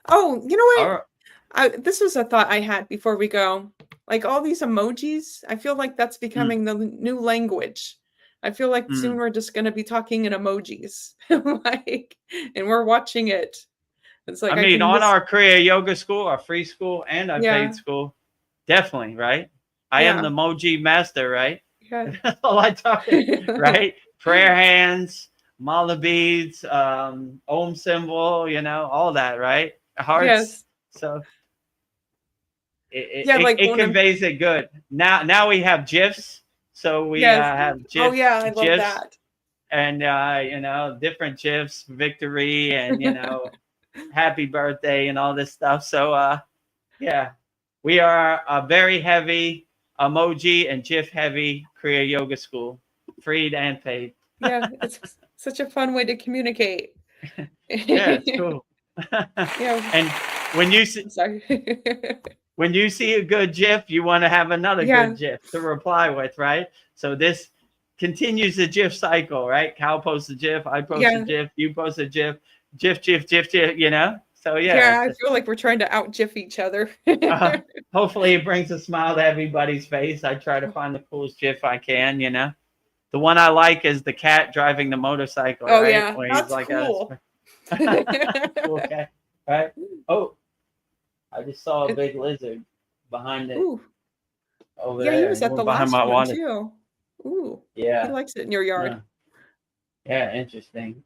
Oh, you know All what? right. This was a thought I had before we go. Like all these emojis, I feel like that's Mm, becoming the new language. I feel like soon mm. we're just going to be talking in emojis. Like, and we're watching it. It's like I I mean, can on miss. our Kriya Yoga school, our free school, and our paid Yeah. school, definitely, right? I am Yeah. the emoji master, right? Yeah. That's all I talk, right? Prayer hands, mala beads, Om symbol, all that, right? Hearts. Yes. So it, Yeah, it, like it when I'm conveys it good. Now we have GIFs. So we yes. have Oh yeah, I love GIFs that. and, different GIFs, victory and, happy birthday and all this stuff. So, yeah, we are a very heavy emoji and GIF heavy Kriya Yoga school, freed and paid. Yeah, it's such a fun way to communicate. Yeah, it's cool. Yeah, And when you see I'm sorry. a good GIF, you want to have another Yeah, good GIF to reply with, right? So this continues the GIF cycle, right? Cal posts a GIF, I post a yeah, GIF, you post a GIF, GIF, So yeah, yeah, I feel like we're trying to out-GIF each other. uh, hopefully it brings a smile to everybody's face. I try to find the coolest GIF I can, The one I like is the cat driving the motorcycle, Oh, right? yeah, Where he's that's like cool. cool cat, right? Oh, I just saw a big lizard behind it Ooh, over yeah, he there. was He at went the behind last my one water. too. Ooh, he Yeah. likes it in your yard. Yeah, interesting.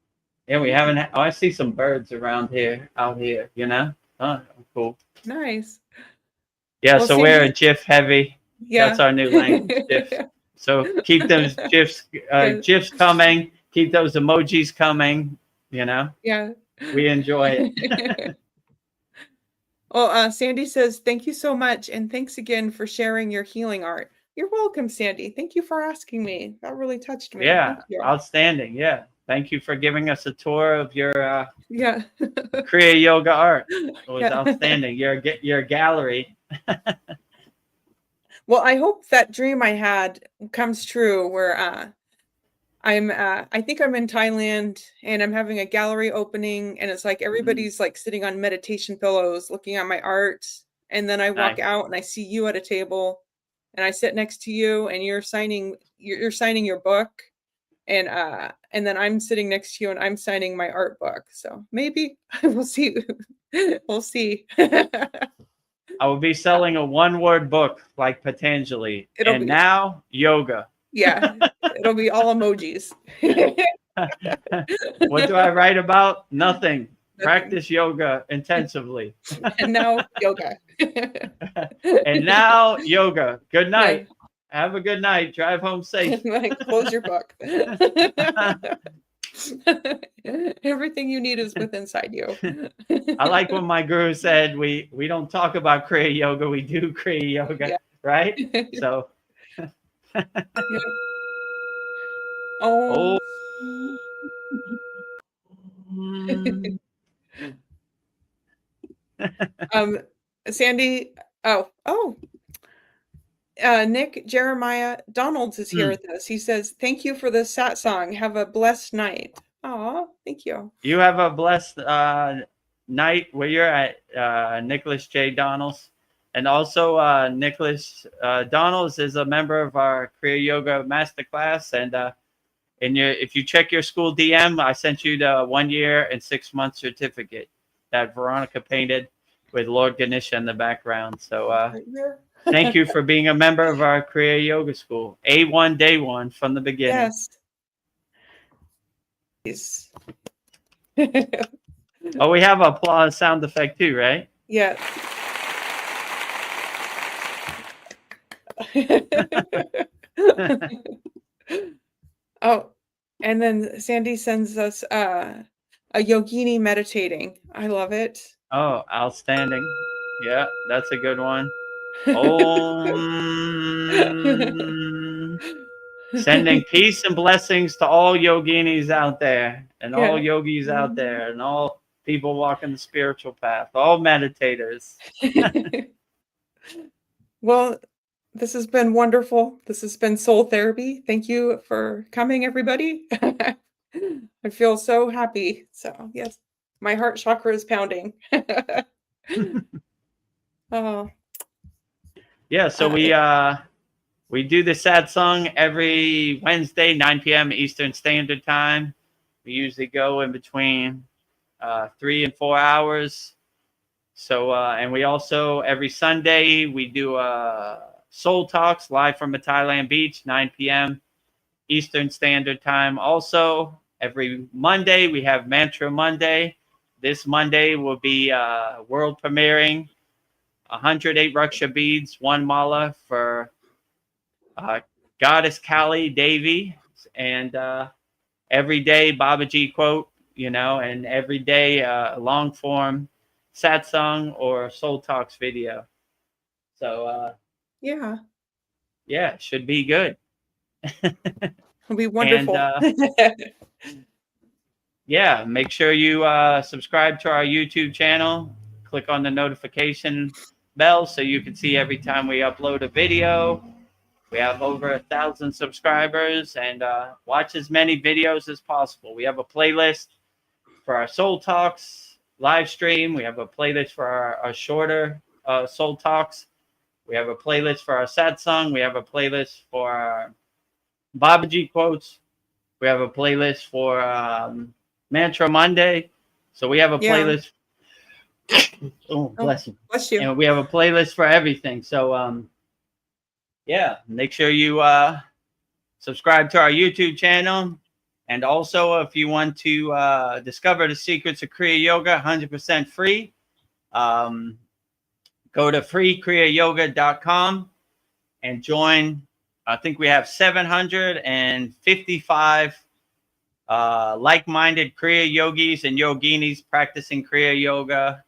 Yeah, we haven't. Oh, I see some birds around here, out here. Oh, cool. Nice. Yeah, Well, so we're a Sandy, GIF heavy. That's yeah. our new language, GIF. So keep those Yeah, GIFs coming. Keep those emojis coming. yeah. We enjoy it. Well, Sandy says, thank you so much. And thanks again for sharing your healing art. You're welcome, Sandy. Thank you for asking me. That really touched me. Yeah, Thank you. outstanding. Yeah, thank you for giving us a tour of your Yeah. Kriya Yoga art. It was Yeah. outstanding. Your gallery. Well, I hope that dream I had comes true where I think I'm in Thailand and I'm having a gallery opening and it's like everybody's like sitting on meditation pillows looking at my art. And then I walk Nice. out and I see you at a table and I sit next to you and you're signing your book. And then I'm sitting next to you and I'm signing my art book. So maybe we'll see. We'll see. I will be selling a one-word book like Patanjali. It'll And be now yoga. yeah, it'll be all emojis. What do I write about? Nothing. Nothing. Practice yoga intensively. And now yoga. And now yoga. Good night. Yeah. Have a good night. Drive home safe. Like, close your book. Everything you need is within inside you. I like when my guru said we don't talk about Kriya Yoga, we do Kriya Yoga, Yeah. right? So Yeah. Oh. Sandy. Oh. Nick Jeremiah Donalds is here with us. He says, "Thank you for the sat song. Have a blessed night." Oh, thank you. You have a blessed night where you're at, Nicholas J. Donalds. And also, Nicholas Donalds is a member of our Kriya Yoga Masterclass. And if you check your school DM, I sent you the 1 year and 6 month certificate that Veronica painted with Lord Ganesha in the background. So Right here. Thank you for being a member of our Kriya Yoga School. A1 day one from the beginning. Yes. Oh, we have applause sound effect too, right? Yeah. Oh, and then Sandy sends us a yogini meditating. I love it. Oh, outstanding. Yeah, that's a good one. Om. Sending peace and blessings to all yoginis out there, and all yogis out there, and all people walking the spiritual path, all meditators. Well, this has been wonderful. This has been Soul Therapy. Thank you for coming, everybody. I feel so happy. So, yes, my heart chakra is pounding. Oh. Yeah, so we do the Satsang every Wednesday, 9 p.m. Eastern Standard Time. We usually go in between 3 and 4 hours. So, and we also, every Sunday, we do Soul Talks live from a Thailand beach, 9 p.m. Eastern Standard Time. Also, every Monday, we have Mantra Monday. This Monday will be world premiering 108 Raksha beads, 1 mala for Goddess Kali Devi. And every day, Babaji quote, and every day long form Satsang or Soul Talks video. So, yeah, it should be good. It'll be wonderful. And, yeah, make sure you subscribe to our YouTube channel. Click on the notification bell so you can see every time we upload a video. We have over 1,000 subscribers, and watch as many videos as possible. We have a playlist for our Soul Talks live stream. We have a playlist for our shorter Soul Talks. We have a playlist for our Satsang. We have a playlist for our Babaji quotes. We have a playlist for Mantra Monday. So we have a playlist. Oh, bless you. Bless you. And we have a playlist for everything. So, yeah, make sure you subscribe to our YouTube channel. And also, if you want to discover the secrets of Kriya Yoga, 100% free, go to freekriyayogamasterclass.com and join. I think we have 755 like-minded Kriya yogis and yoginis practicing Kriya Yoga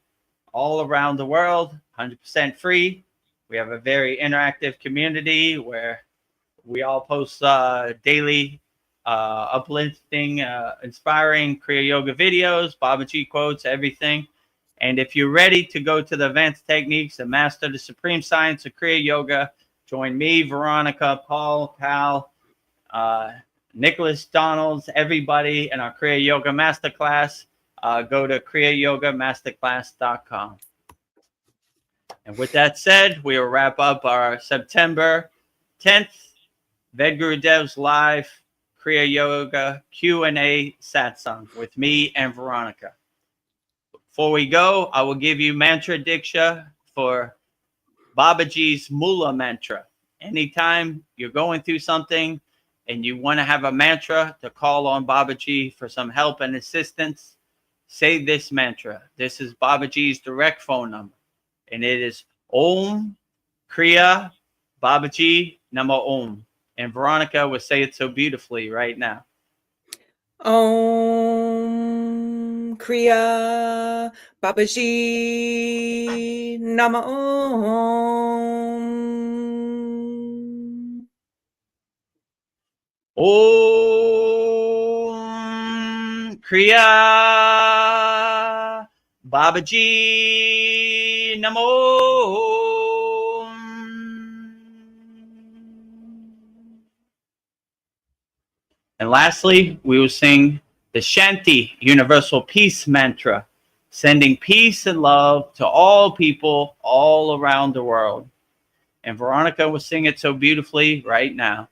all around the world, 100% free. We have a very interactive community where we all post daily uplifting, inspiring Kriya Yoga videos, Babaji quotes, everything. And if you're ready to go to the advanced techniques and master the supreme science of Kriya Yoga, join me, Veronica, Paul, Cal, Nicholas, Donalds, everybody in our Kriya Yoga Masterclass. Go to kriyayogamasterclass.com. And with that said, we will wrap up our September 10th Vedgurudev's live Kriya Yoga Q&A Satsang with me and Veronica. Before we go, I will give you mantra diksha for Babaji's Mula mantra. Anytime you're going through something and you want to have a mantra to call on Babaji for some help and assistance, say this mantra. This is Babaji's direct phone number. And it is Om Kriya Babaji Namo Om. And Veronica will say it so beautifully right now. Om Kriya Babaji Nama Om. Om Kriya Babaji Namo. And lastly, we will sing the Shanti Universal Peace Mantra, sending peace and love to all people all around the world. And Veronica will sing it so beautifully right now.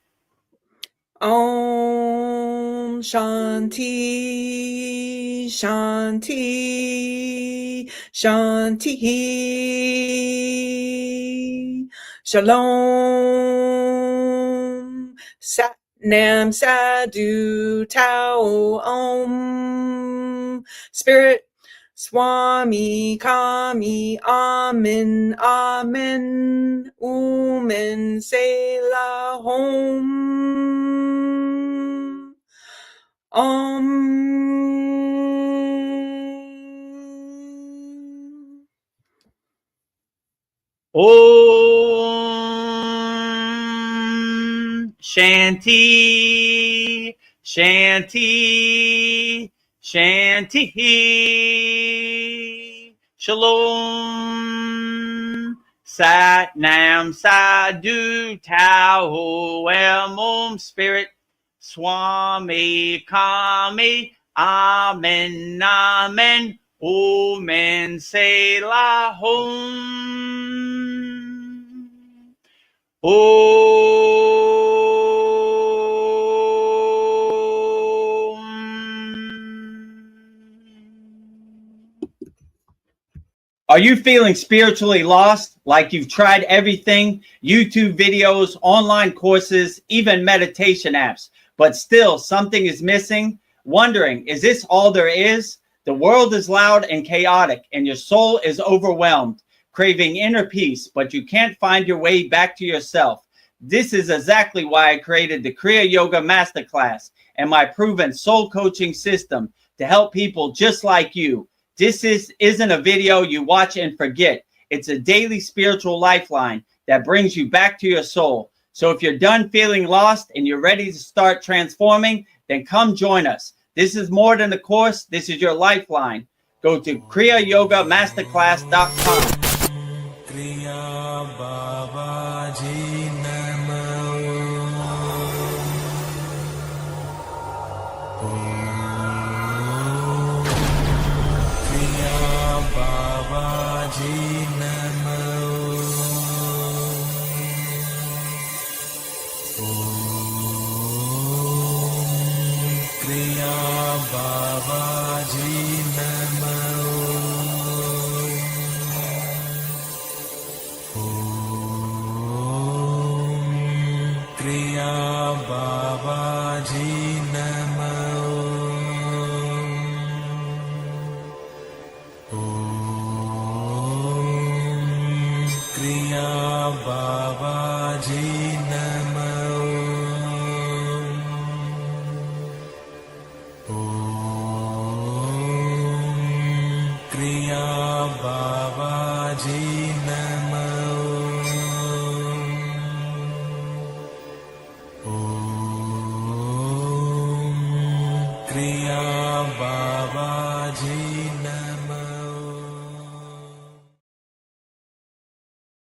Om Shanti Shanti Shanti Shalom. Sat Nam Sadhu Tao Om. Spirit Swami Kami Amen Amen Umen Selah Hom Om Shanti Shanti Shanti Shalom Sat Nam Sadhu Tao Om Spirit Swami Kami Amen Amen Omen Selah Hom Om. Are you feeling spiritually lost? Like you've tried everything, YouTube videos, online courses, even meditation apps, but still something is missing? Wondering, is this all there is? The world is loud and chaotic, and your soul is overwhelmed, craving inner peace, but you can't find your way back to yourself. This is exactly why I created the Kriya Yoga Masterclass and my proven soul coaching system to help people just like you. This isn't a video you watch and forget. It's a daily spiritual lifeline that brings you back to your soul. So if you're done feeling lost and you're ready to start transforming, then come join us. This is more than a course. This is your lifeline. Go to kriyayogamasterclass.com. Kriya Babaji